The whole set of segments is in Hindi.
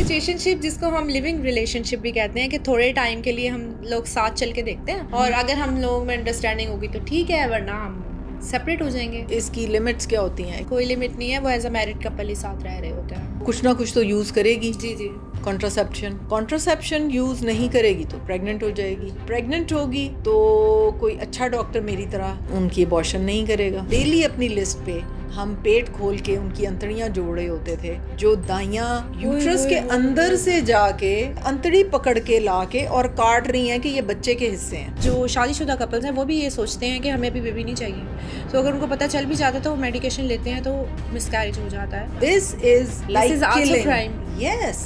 सिचुएशनशिप जिसको हम लिविंग रिलेशनशिप भी कहते हैं कि थोड़े टाइम के लिए हम लोग साथ चल के देखते हैं और अगर हम लोगों में अंडरस्टैंडिंग होगी तो ठीक है, वरना हम सेपरेट हो जाएंगे। इसकी लिमिट्स क्या होती हैं? कोई लिमिट नहीं है, वो एज अ मैरिड कपल ही साथ रह रहे होते हैं। कुछ ना कुछ तो यूज करेगी। जी जी। कॉन्ट्रासेप्शन यूज नहीं करेगी तो प्रेग्नेंट हो जाएगी। प्रेग्नेंट होगी तो कोई अच्छा डॉक्टर मेरी तरह उनकी अबॉर्शन नहीं करेगा। डेली अपनी लिस्ट पे हम पेट खोल के उनकी अंतड़ियां जोड़ रहे होते थे, जो दाइयां यूट्रस के अंदर से जाके अंतड़ी पकड़ के लाके और काट रही हैं कि ये बच्चे के हिस्से हैं। जो शादीशुदा कपल्स हैं वो भी ये सोचते हैं कि हमें अभी बेबी नहीं चाहिए, तो अगर उनको पता चल भी जाता है तो वो मेडिकेशन लेते हैं तो मिसकैरेज हो जाता है। This is like crime. Yes,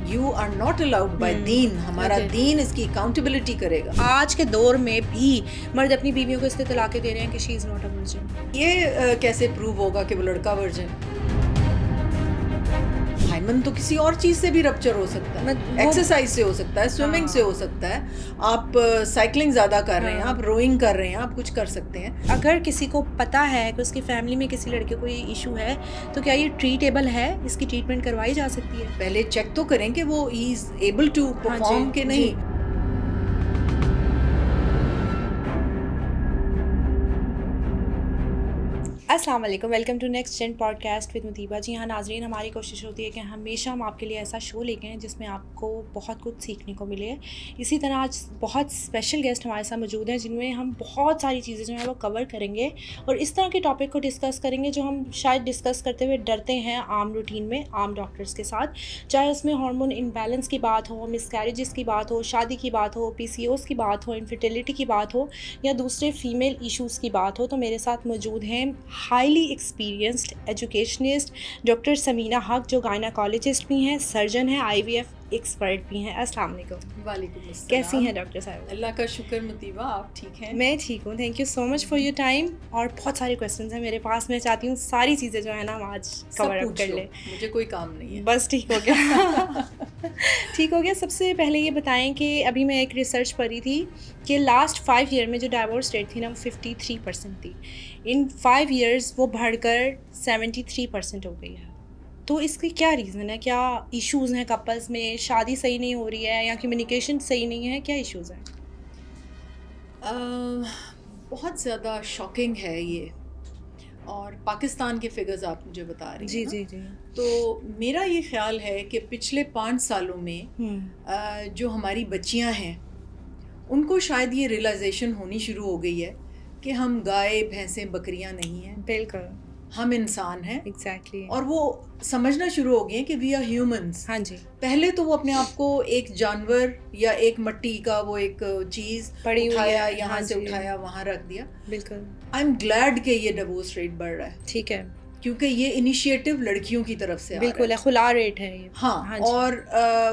you are not allowed by दीन। हमारा दीन इसकी अकाउंटेबिलिटी करेगा। आज के दौर में भी मर्द अपनी बीवियों को इसलिए तलाक़ें दे रहे हैं कि she is not a virgin. ये कैसे प्रूव होगा कि वो लड़का वर्जिन? हाइमन तो किसी और चीज से भी रप्चर हो सकता है, एक्सरसाइज से हो सकता है, स्विमिंग से हो सकता है, आप साइकिलिंग ज्यादा कर रहे हैं, आप रोइंग कर रहे हैं, आप कुछ कर सकते हैं। अगर किसी को पता है कि उसकी फैमिली में किसी लड़के को ये इशू है तो क्या ये ट्रीटेबल है? इसकी ट्रीटमेंट करवाई जा सकती है? पहले चेक तो करें कि वो ही इज एबल टू परफॉर्म के नहीं। अस्सलाम वालेकुम, welcome to next gen podcast with Mutiba. जी हाँ नाजरीन, हमारी कोशिश होती है कि हमेशा हम आपके लिए ऐसा शो लेके आएँ जिसमें आपको बहुत कुछ सीखने को मिले। इसी तरह आज बहुत स्पेशल गेस्ट हमारे साथ मौजूद हैं जिनमें हम बहुत सारी चीज़ें जो हैं वो कवर करेंगे और इस तरह के टॉपिक को डिस्कस करेंगे जो हम शायद डिस्कस करते हुए डरते हैं आम रूटीन में, आम डॉक्टर्स के साथ। चाहे उसमें हार्मोन इम्बैलेंस की बात हो, मिसकैरेजेस की बात हो, शादी की बात हो, PCOS की बात हो, इनफर्टिलिटी की बात हो या दूसरे फीमेल इशूज़ की बात हो। तो मेरे साथ मौजूद हैं highly experienced educationist doctor Samina Haq, जो गायनाकोलॉजिस्ट भी हैं, सर्जन हैं, IVF एक्सपर्ट भी हैं। अस्सलाम वालेकुम। वालेकुम अस्सलाम। कैसी हैं डॉक्टर साहब? अल्लाह का शुक्र मुतीबा, आप ठीक हैं? मैं ठीक हूँ, thank you so much for your time. और बहुत सारे क्वेश्चंस हैं मेरे पास, मैं चाहती हूँ सारी चीज़ें जो है ना हम आज कवर अप कर लें। मुझे कोई काम नहीं है, बस ठीक हो गया। ठीक हो गया। सबसे पहले ये बताएं कि अभी मैं एक रिसर्च पढ़ी थी कि लास्ट 5 ईयर में जो डाइवोर्स रेट थी ना वो 53% थी। इन 5 ईयर्स वो बढ़कर 73% हो गई है। तो इसकी क्या रीज़न है? क्या इश्यूज़ हैं कपल्स में? शादी सही नहीं हो रही है या कम्युनिकेशन सही नहीं है? क्या इश्यूज़ हैं? बहुत ज़्यादा शॉकिंग है ये, और पाकिस्तान के फिगर्स आप मुझे बता रही हैं। जी जी जी। तो मेरा ये ख्याल है कि पिछले 5 सालों में जो हमारी बच्चियां हैं उनको शायद ये रियलाइजेशन होनी शुरू हो गई है कि हम गाय भैंसें बकरियां नहीं हैं, बिल्कुल हम इंसान हैं। एग्जैक्टली। और वो समझना शुरू हो गए कि वी आर ह्यूमंस। हाँ जी। पहले तो वो अपने आप को एक जानवर या एक मिट्टी का वो एक चीज उठाया, यहाँ से उठाया वहाँ रख दिया। बिल्कुल। आई एम ग्लैड कि ये डिवोर्स रेट बढ़ रहा है। ठीक है, क्योंकि ये इनिशिएटिव लड़कियों की तरफ से बिल्कुल है, खुला रेट है ये। हाँ और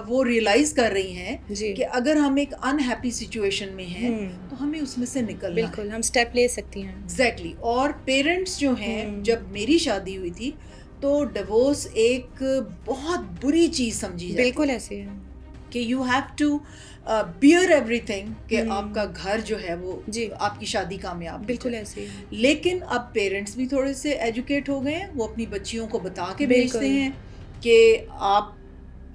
वो रियलाइज कर रही हैं कि अगर हम एक अनहैप्पी सिचुएशन में हैं तो हमें उसमें से निकलना बिल्कुल हम स्टेप ले सकती हैं। एग्जैक्टली। और पेरेंट्स जो हैं, जब मेरी शादी हुई थी तो डिवोर्स एक बहुत बुरी चीज समझी जाती है। बिल्कुल ऐसे है कि you have to bear everything कि आपका घर जो है वो आपकी शादी कामयाब। बिल्कुल ऐसे है। लेकिन अब पेरेंट्स भी थोड़े से एजुकेट हो गए हैं, वो अपनी बच्चियों को बता के भेजते हैं कि आप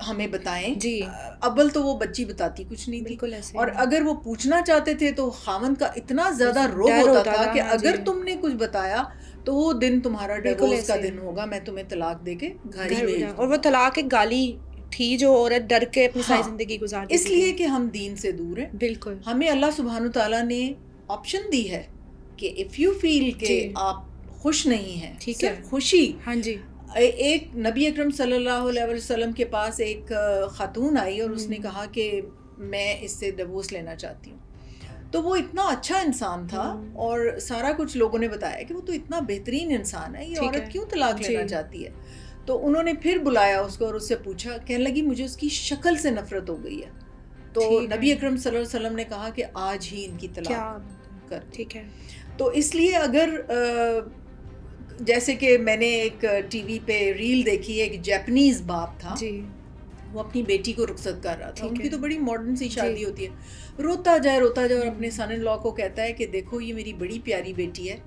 हमें बताएं जी। अव्वल तो वो बच्ची बताती कुछ नहीं थी, और अगर वो पूछना चाहते थे तो खामन का इतना ज्यादा रोब होता था कि अगर तुमने कुछ बताया तो वो दिन तुम्हारा डिवोर्स का दिन होगा, मैं तुम्हें तलाक देके घर ही भेज। और वो तलाक एक गाली थी जो औरत डर के अपनी सारी जिंदगी गुजारती थी, इसलिए कि हम दीन से दूर हैं। बिल्कुल। हमें अल्लाह सुब्हानु तआला ने ऑप्शन दी है कि इफ यू फील कि आप खुश नहीं हैं, ठीक है, खुशी। हाँ जी। एक नबी अकरम सल्लल्लाहु अलैहि वसल्लम के पास एक खातून आई और उसने कहा कि मैं इससे डिवोर्स लेना चाहती हूँ। तो वो इतना अच्छा इंसान था और सारा कुछ लोगों ने बताया कि वो तो इतना बेहतरीन इंसान है, ये औरत क्यों तलाक लेना चाहती है। तो उन्होंने फिर बुलाया उसको और उससे पूछा, कहने लगी मुझे उसकी शक्ल से नफरत हो गई है। तो नबी अकरम सल्लल्लाहु अलैहि वसल्लम ने कहा कि आज ही इनकी तलाक कर। ठीक है। तो इसलिए अगर जैसे कि मैंने एक टीवी पे रील देखी, एक जापानीज बाप था जी, वो अपनी बेटी को रुखसत कर रहा था। उनकी तो बड़ी मॉडर्न सी शादी होती है। रोता जाए और अपने सन इन लॉ को कहता है कि देखो ये मेरी बड़ी प्यारी बेटी है,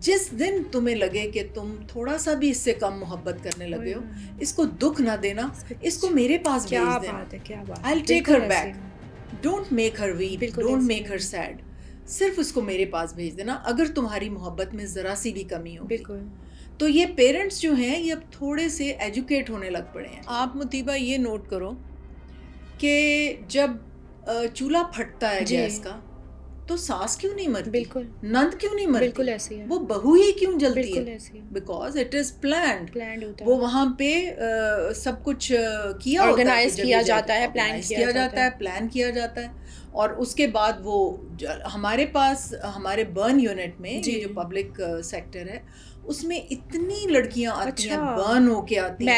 जिस दिन तुम्हें लगे कि तुम थोड़ा सा भी इससे कम मोहब्बत करने लगे हो, इसको दुख ना देना, इसको मेरे पास भेज देना, I will take her back, don't make her weep, don't make her sad, सिर्फ उसको मेरे पास भेज देना अगर तुम्हारी मोहब्बत में ज़रा सी भी कमी हो। तो ये पेरेंट्स जो हैं ये अब थोड़े से एजुकेट होने लग पड़े हैं। आप मुतीबा ये नोट करो कि जब चूल्हा फटता है गैस का तो सास क्यों नहीं मरती, बिल्कुल नंद क्यों नहीं मरती, बिल्कुल ऐसे ही है। वो बहू ही क्यों जलती बिल्कुल है, बिकॉज इट इज प्लान्ड होता है। वो वहाँ पे सब कुछ किया ऑर्गेनाइज किया जाता है, प्लान किया जाता है, प्लान किया जाता है। और उसके बाद वो हमारे पास हमारे बर्न यूनिट में ये जो पब्लिक सेक्टर है उसमें इतनी लड़कियां आती हैं, बर्न होके आती हैं,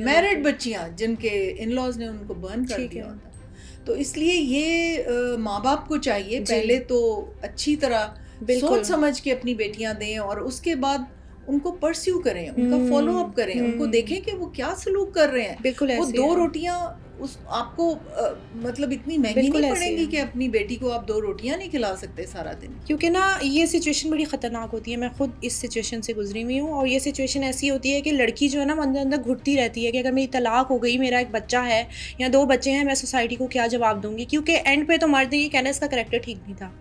मैरिड बच्चियां जिनके इन लॉज ने उनको बर्न कर दिया होता है। तो इसलिए ये माँ बाप को चाहिए पहले तो अच्छी तरह सोच समझ के अपनी बेटियां दें और उसके बाद उनको परस्यू करें, उनका फॉलो अप करें, उनको देखें कि वो क्या सलूक कर रहे हैं। वो 2 रोटियां उस आपको मतलब इतनी महंगी नहीं पड़ेगी कि अपनी बेटी को आप 2 रोटियां नहीं खिला सकते सारा दिन। क्योंकि ना ये सिचुएशन बड़ी ख़तरनाक होती है, मैं खुद इस सिचुएशन से गुजरी हुई हूँ। और ये सिचुएशन ऐसी होती है कि लड़की जो है ना अंदर अंदर घुटती रहती है कि अगर मेरी तलाक हो गई, मेरा एक बच्चा है या 2 बच्चे हैं, मैं सोसाइटी को क्या जवाब दूंगी। क्योंकि एंड पे तो मर्द ये कहना इसका करैक्टर ठीक नहीं था,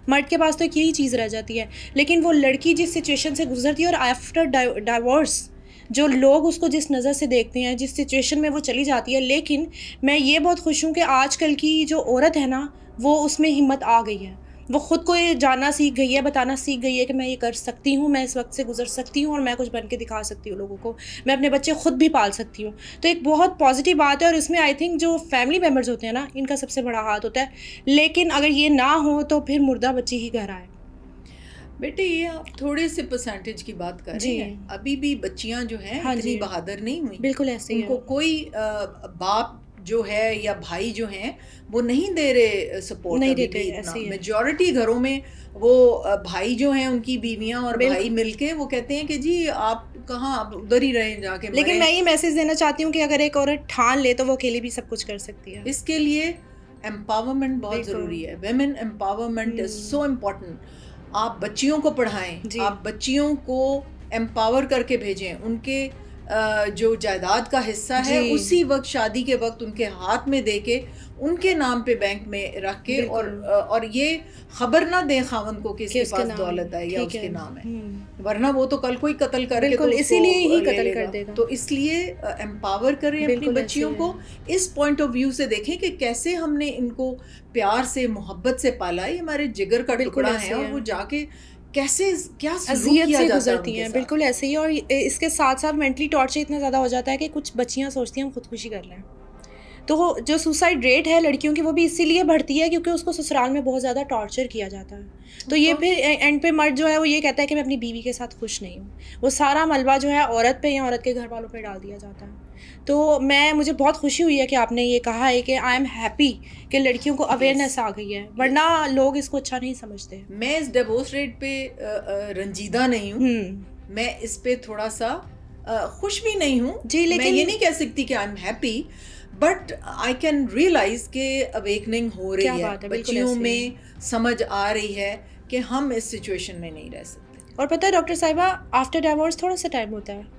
मर्द के पास तो एक यही चीज़ रह जाती है। लेकिन वो लड़की जिस सिचुएशन से गुजरती है और आफ्टर डाइवोर्स जो लोग उसको जिस नज़र से देखते हैं, जिस सिचुएशन में वो चली जाती है। लेकिन मैं ये बहुत खुश हूँ कि आजकल की जो औरत है ना वो उसमें हिम्मत आ गई है, वो ख़ुद को ये जानना सीख गई है, बताना सीख गई है कि मैं ये कर सकती हूँ, मैं इस वक्त से गुजर सकती हूँ और मैं कुछ बन के दिखा सकती हूँ लोगों को, मैं अपने बच्चे खुद भी पाल सकती हूँ। तो एक बहुत पॉजिटिव बात है और इसमें आई थिंक जो फैमिली मेम्बर्स होते हैं ना इनका सबसे बड़ा हाथ होता है। लेकिन अगर ये ना हो तो फिर मुर्दा बच्ची ही घर आए। बेटे ये आप थोड़े से परसेंटेज की बात कर रहे हैं, अभी भी बच्चियां जो हैं इतनी बहादुर नहीं हुई। बिल्कुल ऐसे ही उनको कोई बाप जो है या भाई जो हैं वो नहीं दे रहे सपोर्ट, नहीं देते। मेजॉरिटी घरों में वो भाई जो हैं उनकी बीवियां और भाई मिलके वो कहते हैं कि जी आप कहाँ, आप उधर ही रहें जाके। लेकिन मैं ये मैसेज देना चाहती हूँ कि अगर एक औरत ठान ले तो वो अकेली भी सब कुछ कर सकती है। इसके लिए एम्पावरमेंट बहुत ज़रूरी है। Women empowerment is so important. आप बच्चियों को पढ़ाएं, आप बच्चियों को एम्पावर करके भेजें, उनके जो जायदाद का हिस्सा है उसी वक्त शादी के वक्त उनके हाथ में दे के उनके नाम पे बैंक में रख के और ये खबर ना दें खावन को कि इसके पास दौलत है या उसके नाम है, वरना वो तो कल कोई कत्ल करके तो इसीलिए ही कत्ल कर देगा। तो इसलिए एम्पावर करें अपनी बच्चियों को, इस पॉइंट ऑफ व्यू से देखें कि कैसे हमने इनको प्यार से मोहब्बत से पाला, ये हमारे जिगर का टुकड़ा है और वो जाके कैसे क्या अज़ियत से गुजरती हैं। बिल्कुल ऐसे ही। और इसके साथ साथ मेंटली टॉर्चर इतना ज़्यादा हो जाता है कि कुछ बच्चियां सोचती हैं हम खुदकुशी कर लें। तो जो सुसाइड रेट है लड़कियों की वो भी इसीलिए बढ़ती है क्योंकि उसको ससुराल में बहुत ज़्यादा टॉर्चर किया जाता है। तो ये फिर एंड पे मर्द जो है वो ये कहता है कि मैं अपनी बीवी के साथ खुश नहीं हूँ। वो सारा मलबा जो है औरत पे या औरत के घर वालों पे डाल दिया जाता है। तो मुझे बहुत खुशी हुई है कि आपने ये कहा है कि आई एम हैप्पी कि लड़कियों को अवेयरनेस आ गई है, वरना लोग इसको अच्छा नहीं समझते। मैं इस डिवोर्स रेट पे रंजीदा नहीं हूँ, मैं इस पे थोड़ा सा खुश भी नहीं हूँ जी। लेकिन मैं ये नहीं कह सकती कि I am happy, but I can realise के अवेकनिंग हो रही है, बच्चियों में समझ आ रही है कि हम इस सिचुएशन में नहीं रह सकते। और पता है डॉक्टर साहिबा, आफ्टर डिवोर्स थोड़ा सा टाइम होता है।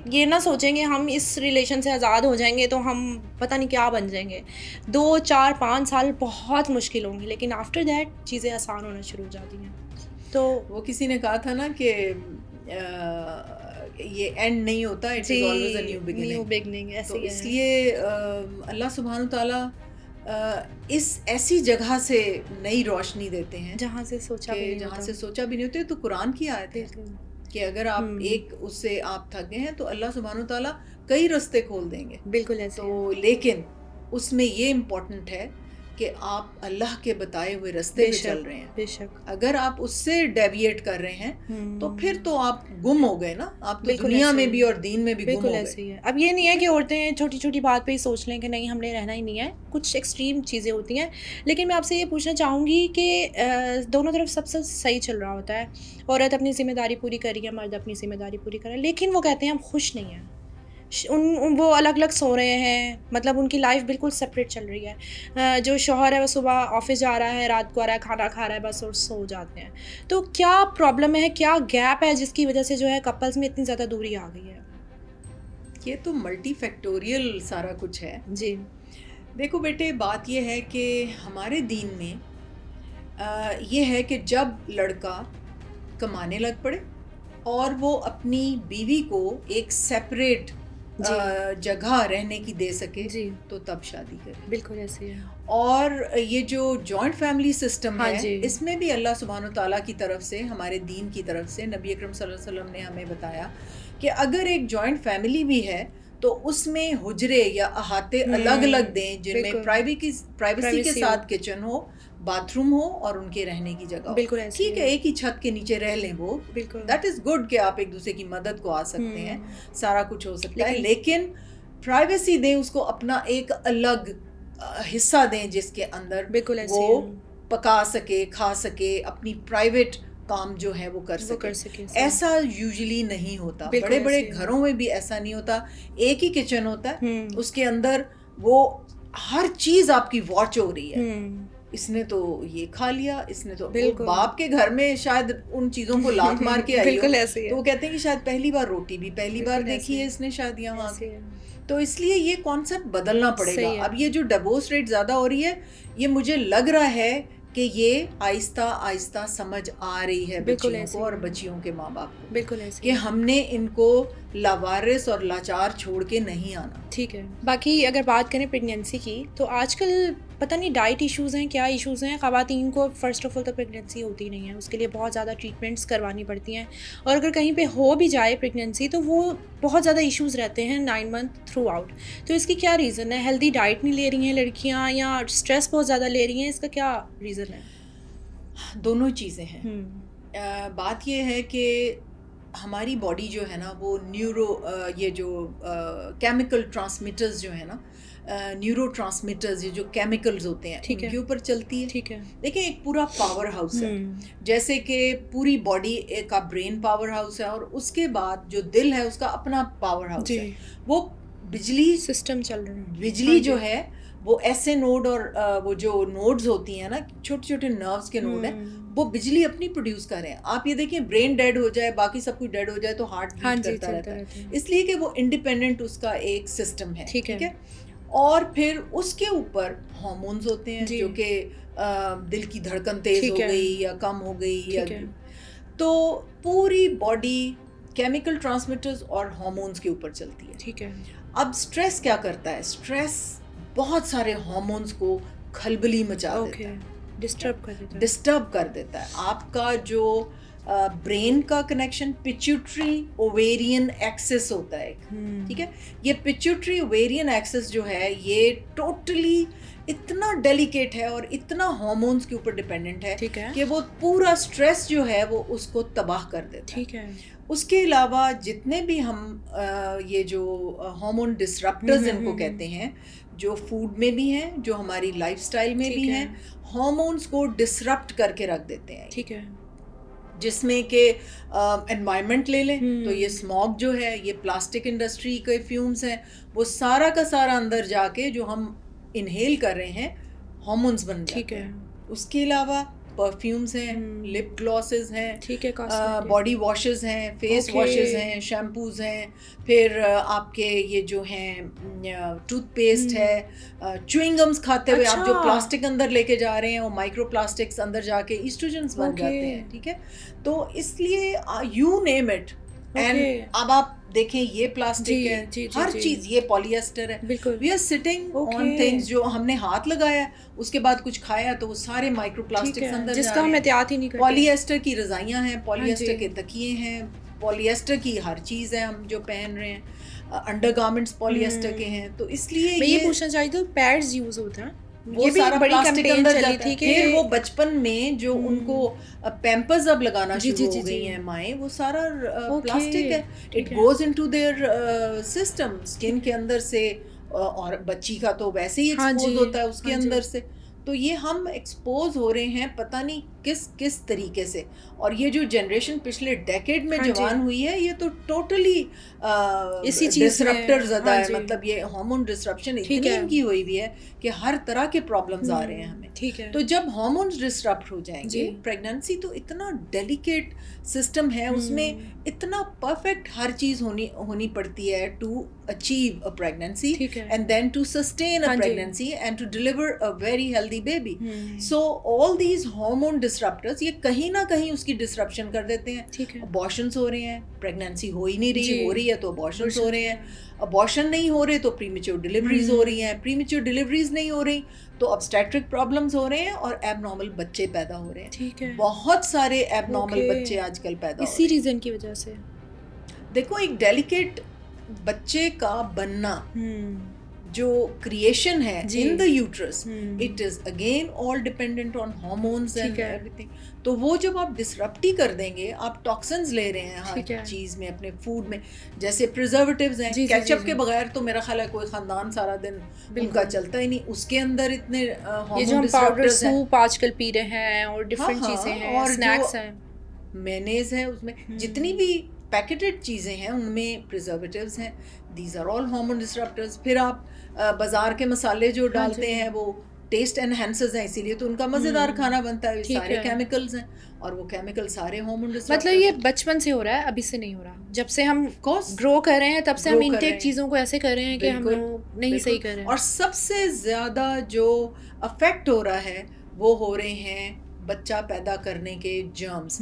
ये ना सोचेंगे हम इस रिलेशन से आज़ाद हो जाएंगे तो हम पता नहीं क्या बन जाएंगे। 2, 4, 5 साल बहुत मुश्किल होंगे, लेकिन आफ्टर दैट चीज़ें आसान होना शुरू हो जाती हैं। तो वो किसी ने कहा था ना कि ये एंड नहीं होता, it is always a new beginning. तो इसलिए अल्लाह सुब्हान तआला इस ऐसी जगह से नई रोशनी देते हैं जहाँ से सोचा भी नहीं होते। तो कुरान की आयत है कि अगर आप एक उससे आप थक गए हैं तो अल्लाह सुब्हान तआला कई रास्ते खोल देंगे। बिल्कुल ऐसे। तो लेकिन उसमें ये इम्पोर्टेंट है कि आप अल्लाह के बताए हुए रास्ते पे चल रहे हैं। बेशक अगर आप उससे डेविएट कर रहे हैं तो फिर तो आप गुम हो गए ना, आप तो दुनिया में भी और दीन में भी गुम हो गए। ऐसे ही है। अब ये नहीं है कि औरतें छोटी छोटी बात पे ही सोच लें कि नहीं हमने रहना ही नहीं है, कुछ एक्सट्रीम चीज़ें होती हैं। लेकिन मैं आपसे ये पूछना चाहूँगी कि दोनों तरफ सबसे सही चल रहा होता है, औरत अपनी जिम्मेदारी पूरी कर रही है, मर्द अपनी जिम्मेदारी पूरी कर रहा है, लेकिन वो कहते हैं हम खुश नहीं हैं, वो अलग अलग सो रहे हैं, मतलब उनकी लाइफ बिल्कुल सेपरेट चल रही है। जो शौहर है वो सुबह ऑफिस जा रहा है, रात को आ रहा है, खाना खा रहा है बस और सो जाते हैं। तो क्या प्रॉब्लम है, क्या गैप है जिसकी वजह से जो है कपल्स में इतनी ज़्यादा दूरी आ गई है? ये तो मल्टी फैक्टोरियल सारा कुछ है जी। देखो बेटे, बात ये है कि हमारे दीन में ये है कि जब लड़का कमाने लग पड़े और वो अपनी बीवी को एक सेपरेट जगह रहने की दे सके जी। तो तब शादी करे। बिल्कुल ऐसे है। और ये जो जॉइंट फैमिली सिस्टम हाँ है जी। इसमें भी अल्लाह सुब्हानो ताला की तरफ से, हमारे दीन की तरफ से, नबी अकरम सल्लल्लाहु अलैहि वसल्लम ने हमें बताया कि अगर एक जॉइंट फैमिली भी है तो उसमें हुजरे या अहाते अलग अलग दें जिनमें प्राइवेसी के साथ किचन हो, बाथरूम हो और उनके रहने की जगह हो। ठीक है, एक ही छत के नीचे रह लें वो, दैट इज गुड कि आप एक दूसरे की मदद को आ सकते हैं, सारा कुछ हो सकता है, लेकिन प्राइवेसी दें उसको, अपना एक अलग हिस्सा दें जिसके अंदर वो पका सके, खा सके, अपनी प्राइवेट काम जो है वो कर सके। ऐसा यूजुअली नहीं होता, बड़े बड़े घरों में भी ऐसा नहीं होता। एक ही किचन होता है, उसके अंदर वो हर चीज आपकी वॉच हो रही है। इसने तो ये खा लिया, इसने तो बाप के घर में शायद उन चीजों को लात मार के आई हो, तो वो कहते हैं कि शायद पहली बार रोटी भी पहली बार देखी है इसने शायद यहाँ। तो इसलिए ये कॉन्सेप्ट बदलना पड़ेगा। अब ये जो डिवोर्स रेट ज्यादा हो रही है, ये मुझे लग रहा है कि ये आहिस्ता आहिस्ता समझ आ रही है बच्चियों को और बच्चियों के माँ बाप को, बिल्कुल ऐसे कि हमने इनको लावारिस और लाचार छोड़ के नहीं आना। ठीक है। बाकी अगर बात करें प्रेगनेंसी की, तो आजकल पता नहीं डाइट इश्यूज़ हैं, क्या इश्यूज़ हैं, ख़वातीन को फ़र्स्ट ऑफ ऑल तो प्रेगनेंसी होती नहीं है, उसके लिए बहुत ज़्यादा ट्रीटमेंट्स करवानी पड़ती हैं, और अगर कहीं पे हो भी जाए प्रेगनेंसी तो वो बहुत ज़्यादा इश्यूज़ रहते हैं 9 मंथ थ्रू आउट। तो इसकी क्या रीज़न है? हेल्दी डाइट नहीं ले रही हैं लड़कियाँ या स्ट्रेस बहुत ज़्यादा ले रही हैं, इसका क्या रीज़न है? दोनों चीज़ें हैं। बात ये है कि हमारी बॉडी जो है ना वो ये जो केमिकल ट्रांसमिटर्स जो है ना, न्यूरो ट्रांसमिटर्स, ये जो केमिकल्स होते हैं उनके ऊपर चलती है। ठीक है। देखिए, एक पूरा पावर हाउस है, जैसे कि पूरी बॉडी का ब्रेन पावर हाउस है और उसके बाद जो दिल है उसका अपना पावर हाउस है। वो बिजली सिस्टम चल रहा है, बिजली जो है वो ऐसे नोड और वो जो नोड्स होती हैं ना, छोटे छोटे नर्व्स के नोड हैं, वो बिजली अपनी प्रोड्यूस कर रहे हैं। आप ये देखिए, ब्रेन डेड हो जाए, बाकी सब कुछ डेड हो जाए तो हार्ट बीट करता रहता है, इसलिए कि वो इंडिपेंडेंट उसका एक सिस्टम है। ठीक है। और फिर उसके ऊपर हार्मोन्स होते हैं जो कि दिल की धड़कन तेज हो गई या कम हो गई, या तो पूरी बॉडी केमिकल ट्रांसमिटर्स और हार्मोन्स के ऊपर चलती है। ठीक है। अब स्ट्रेस क्या करता है? स्ट्रेस बहुत सारे हार्मोन्स को खलबली मचा देता है, डिस्टर्ब कर देता है। आपका जो ब्रेन का कनेक्शन पिट्यूटरी ओवेरियन एक्सिस होता है, ठीक है। ये पिट्यूटरी ओवेरियन एक्सिस जो है ये टोटली इतना डेलिकेट है और इतना हार्मोन्स के ऊपर डिपेंडेंट है कि वो पूरा स्ट्रेस जो है वो उसको तबाह कर देता है। ठीक है। उसके अलावा जितने भी हम ये जो हार्मोन डिसरप्टर्स इनको कहते हैं, जो फूड में भी हैं, जो हमारी लाइफस्टाइल में भी हैं, हार्मोन्स को डिसरप्ट करके रख देते हैं। ठीक है। जिसमें के एनवायरनमेंट ले लें तो ये स्मॉग जो है, ये प्लास्टिक इंडस्ट्री के फ्यूम्स हैं, वो सारा का सारा अंदर जाके जो हम इनहेल कर रहे हैं हार्मोन्स बन जाते हैं। उसके अलावा परफ्यूम्स हैं, लिप ग्लॉसेस हैं, ठीक है, बॉडी वॉशेस हैं, फेस वॉशेस हैं, शैम्पूज हैं, फिर आपके ये जो हैं टूथपेस्ट है, च्युइंगम्स खाते हुए आप जो प्लास्टिक अंदर लेके जा रहे हैं वो माइक्रो प्लास्टिक्स अंदर जाके ईस्ट्रोजन्स बन जाते हैं। ठीक है। तो इसलिए यू नेम इट, एंड अब आप देखें ये प्लास्टिक है, हर चीज, ये पॉलिएस्टर है, we are sitting on things जो हमने हाथ लगाया, उसके बाद कुछ खाया तो वो सारे माइक्रो प्लास्टिक्स अंदर जिसका हम एहतियात ही नहीं करते। पॉलिएस्टर की रजाइयाँ हैं, पॉलिएस्टर के तकिए हैं, पॉलिएस्टर की हर चीज है हम जो पहन रहे हैं, अंडरगारमेंट्स पॉलिएस्टर के हैं। तो इसलिए मैं ये पूछना चाहती थी, पैड्स यूज होता है, वो सारा प्लास्टिक अंदर जाता है। फिर वो बचपन में जो उनको पैम्पर्स अब लगाना शुरू हो गई हैं माएँ, वो सारा प्लास्टिक है, it goes into their system, skin के अंदर से, और बच्ची का तो वैसे ही एक्सपोज होता है उसके अंदर से। तो ये हम एक्सपोज हो रहे हैं पता नहीं किस किस तरीके से। और ये जो जनरेशन पिछले डेकेड में जवान हुई है, ये तो टोटली इसी चीज डिसरप्टर ज़्यादा है। मतलब ये हार्मोन डिसरप्शन इतनी इनकी हुई हुई है कि हर तरह के प्रॉब्लम्स आ रहे हैं हमें। ठीक है। तो जब हार्मोन्स डिसरप्ट हो जाएंगे, प्रेगनेंसी तो इतना डेलिकेट सिस्टम है, उसमें इतना परफेक्ट हर चीज होनी पड़ती है to achieve a pregnancy and then to sustain a pregnancy and to deliver a very healthy baby. So all these hormone disruptors ये कहीं ना कहीं उसकी डिसरप्शन कर देते हैं। अबॉर्शंस हो रहे हैं, प्रेगनेंसी हो ही नहीं रही, हो रही है तो अबॉर्शंस हो रहे हैं, अबॉर्शन नहीं हो रहे तो प्रीमेच्योर डिलीवरीज हो रही हैं, प्रीमेच्योर डिलीवरीज नहीं हो रही तो ऑब्स्टेट्रिक प्रॉब्लम्स हो रहे हैं और एबनॉर्मल बच्चे पैदा हो रहे हैं। ठीक है। बहुत सारे एबनॉर्मल बच्चे आजकल पैदा इसी रीजन की वजह से। देखो, एक डेलिकेट बच्चे का बनना, जो क्रिएशन है in the uterus, it is again all dependent on hormones and everything. तो वो जब आप डिसरप्ट ही कर देंगे, आप टॉक्सिन्स ले रहे हैं हर चीज में, अपने फूड में, जैसे प्रिजर्वेटिव्स हैं, केचप के बगैर तो मेरा ख्याल है कोई खानदान सारा दिन उनका चलता ही नहीं, उसके अंदर इतने हार्मोन डिसरप्टर्स हैं। सूप आजकल पी रहे हैं और डिफरेंट चीजें हैं और स्नैक्स हैं, मेयोनेज़ है, उसमें जितनी भी पैकेटेड चीज़ें हैं उनमें प्रिजर्वेटिव्स हैं। These are all hormone disruptors. फिर आप बाजार के मसाले जो डालते हैं वो टेस्ट एनहांसर्स हैं, इसीलिए तो उनका मज़ेदार खाना बनता है। सारे केमिकल्स हैं और वो केमिकल सारे हार्मोन डिसरप्टर्स। मतलब ये बचपन से हो रहा है, अभी से नहीं हो रहा। जब से हम ग्रो कर रहे हैं तब से हम इनटेक चीज़ों को ऐसे कर रहे हैं कि हम लोग नहीं सही कर रहे हैं। और सबसे ज़्यादा जो अफेक्ट हो रहा है वो हो रहे हैं बच्चा पैदा करने के जर्म्स।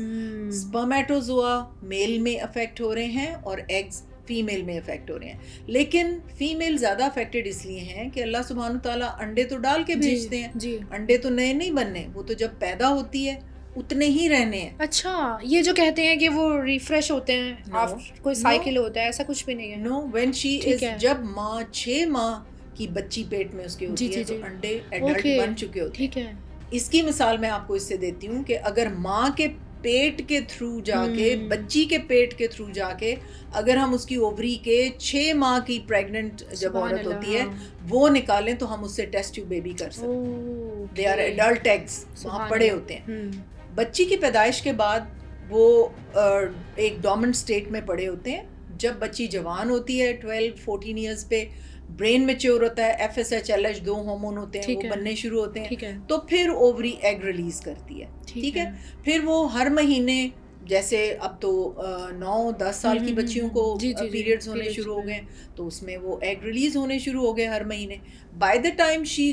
स्पर्मेटोजोआ मेल में अफेक्ट हो रहे हैं और एग्स फीमेल में अफेक्ट हो रहे हैं। लेकिन फीमेल ज़्यादा अफेक्टेड इसलिए हैं कि अल्लाह सुब्हान ताला अंडे तो डाल के भेजते हैं, अंडे तो नए नहीं बनने, वो तो जब पैदा होती है उतने ही रहने हैं। अच्छा, ये जो कहते हैं कि वो रिफ्रेश होते हैं, कोई साइकिल होता है, ऐसा कुछ भी नहीं है। नो, व्हेन शी इज, जब माँ 6 माह की बच्ची पेट में उसके होती है तो अंडे एडल्ट बन चुके होते हैं। ठीक है। इसकी मिसाल मैं आपको इससे देती हूँ कि अगर माँ के पेट के थ्रू जाके, बच्ची के पेट के थ्रू जाके, अगर हम उसकी ओवरी के 6 माह की प्रेग्नेंट जब औरत होती है वो निकालें तो हम उससे टेस्ट ट्यूब बेबी कर सकते हैं। दे आर एडल्ट एग्स, वहाँ पड़े होते हैं। बच्ची की पैदाइश के बाद वो एक डोमिनेंट स्टेट में पड़े होते हैं। जब बच्ची जवान होती है 12-14 ईयर्स पे, ब्रेन मैच्योर होता है, FSH LH 2 हार्मोन होते हैं, वो बनने शुरू होते हैं, तो फिर ओवरी एग रिलीज करती है। ठीक है। फिर वो हर महीने, जैसे अब तो 9-10 साल की बच्चियों को पीरियड्स होने शुरू हो गए, तो उसमें वो एग रिलीज होने शुरू हो गए हर महीने। By the time she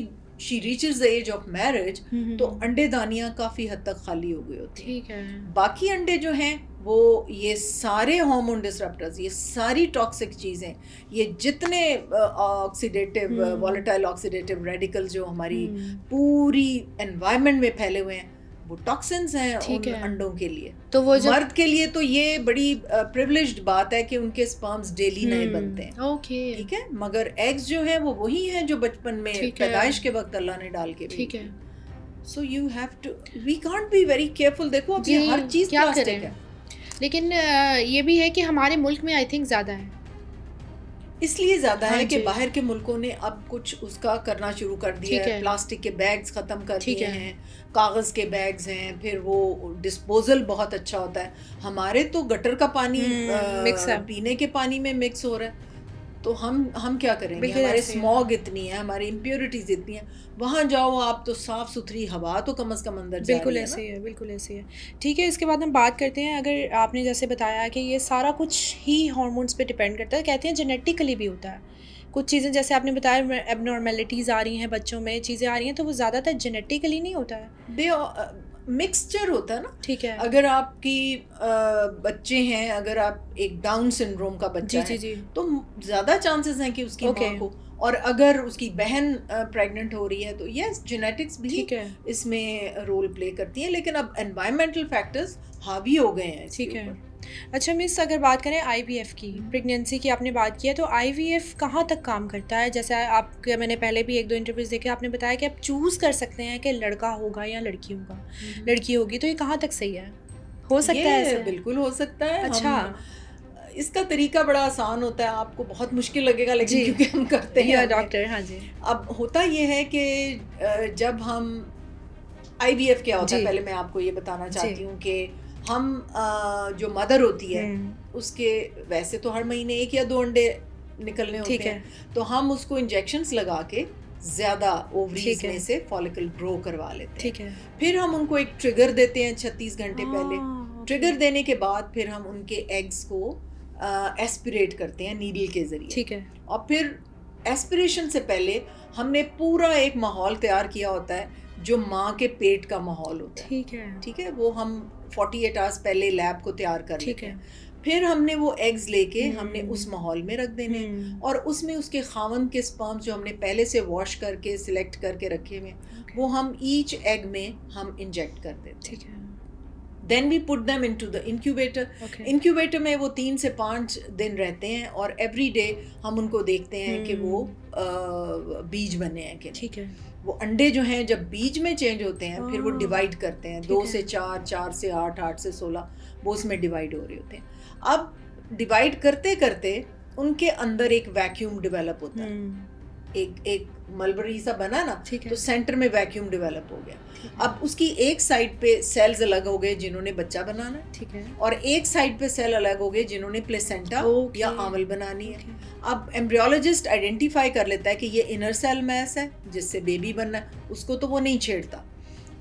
reaches the age of marriage, तो अंडेदानियाँ काफ़ी हद तक खाली हो गई होती हैं। ठीक है। बाकी अंडे जो हैं वो ये सारे हार्मोन डिसरप्टर्स, ये सारी टॉक्सिक चीज़ें, ये जितने ऑक्सीडेटिव वॉलेटाइल ऑक्सीडेटिव रेडिकल्स जो हमारी पूरी एनवायरनमेंट में फैले हुए हैं, वो टॉक्सिन्स हैं उन अंडों के लिए। तो वो मर्द के लिए तो ये बड़ी प्रिविलेज्ड बात है कि उनके स्पर्म्स डेली नए बनते हैं। ओके। ठीक है। मगर एग्स जो हैं वो वही हैं जो बचपन में पैदाइश के वक्त अल्लाह ने डाल के भेजे। So you have to, we can't be very careful. देखो अब ये हर चीज़ प्लास्टिक है, लेकिन ये भी है कि हमारे मुल्क में आई थिंक ज़्यादा है, इसलिए ज़्यादा है कि बाहर के मुल्कों ने अब कुछ उसका करना शुरू कर दिया है। प्लास्टिक के बैग्स ख़त्म कर दिए हैं, कागज़ के बैग्स हैं, फिर वो डिस्पोजल बहुत अच्छा होता है। हमारे तो गटर का पानी मिक्स है, पीने के पानी में मिक्स हो रहा है, तो हम क्या करेंगे? हमारे स्मॉग इतनी है, हमारी इम्प्योरिटीज़ इतनी है, वहाँ जाओ आप तो साफ़ सुथरी हवा तो कम से कम अंदर जा रही है। बिल्कुल ऐसे ही है, बिल्कुल ऐसे ही है। ठीक है, इसके बाद हम बात करते हैं, अगर आपने जैसे बताया कि ये सारा कुछ ही हार्मोन्स पे डिपेंड करता है, कहते हैं जेनेटिकली भी होता है। कुछ चीज़ें जैसे आपने बताया एबनॉर्मेलिटीज़ आ रही हैं बच्चों में, चीज़ें आ रही हैं, तो वो ज़्यादातर जेनेटिकली नहीं होता है, मिक्सचर होता है ना। ठीक है। अगर आपकी बच्चे हैं, अगर आप एक डाउन सिंड्रोम का बच्चा है तो ज़्यादा चांसेस हैं कि उसकी माँ को, और अगर उसकी बहन प्रेग्नेंट हो रही है तो यस, जेनेटिक्स भी इसमें रोल प्ले करती है, लेकिन अब एनवायरमेंटल फैक्टर्स हावी हो गए हैं। ठीक है। अच्छा मिस, अगर बात करें IVF की, प्रेगनेंसी की आपने बात किया, तो IVF कहाँ तक काम करता है? जैसे आपके, मैंने पहले भी 1-2 इंटरव्यूज़ देखे, आपने बताया कि आप चूज़ कर सकते हैं कि लड़का होगा या लड़की होगा, लड़की होगी, तो ये कहाँ तक सही है? हो सकता है ऐसा? बिल्कुल हो सकता है। अच्छा, इसका तरीका बड़ा आसान होता है, आपको बहुत मुश्किल लगेगा लेकिन क्योंकि हम करते हैं डॉक्टर। हाँ जी। अब होता ये है कि जब हम IVF क्या होता है, पहले मैं आपको ये बताना चाहती हूँ कि हम जो मदर होती है उसके वैसे तो हर महीने 1 या 2 अंडे निकलने होते हैं, तो हम उसको इंजेक्शंस लगा के ज़्यादा ओवरीज में से फॉलिकल ग्रो करवा लेते हैं। ठीक है। फिर हम उनको एक ट्रिगर देते हैं 36 घंटे पहले। ट्रिगर देने के बाद फिर हम उनके एग्स को एस्पिरेट करते हैं नीडल के ज़रिए। ठीक है। और फिर एस्पिरेशन से पहले हमने पूरा एक माहौल तैयार किया होता है जो माँ के पेट का माहौल होता है। ठीक है। ठीक है, वो हम 48 आवर्स पहले लैब को तैयार कर लेते हैं। फिर हमने वो एग्स लेके हमने उस माहौल में रख देने और उसमें उसके खावंद के स्पर्म्स जो हमने पहले से वॉश करके सिलेक्ट करके रखे हुए वो हम ईच एग में हम इंजेक्ट कर देते हैं। Then we put them into the incubator. Incubator में वो 3 से 5 दिन रहते हैं और एवरी डे हम उनको देखते हैं कि वो बीज बने हैं कि ठीक है। वो अंडे जो हैं जब बीज में चेंज होते हैं फिर वो डिवाइड करते हैं, 2 से 4, 4 से 8, 8 से 16 वो उसमें डिवाइड हो रहे होते हैं। अब डिवाइड करते करते उनके अंदर एक वैक्यूम डेवलप होता है, एक मलबरी सा बना ना, तो सेंटर में वैक्यूम डेवलप हो गया। अब उसकी एक साइड पे सेल्स अलग हो गए जिन्होंने बच्चा बनाना, ठीक है, और एक साइड पे सेल अलग हो गए जिन्होंने प्लेसेंटा या आंवल बनानी है। अब एम्ब्रियोलॉजिस्ट आइडेंटिफाई कर लेता है कि ये इनर सेल मैस है जिससे बेबी बनना है, उसको तो वो नहीं छेड़ता।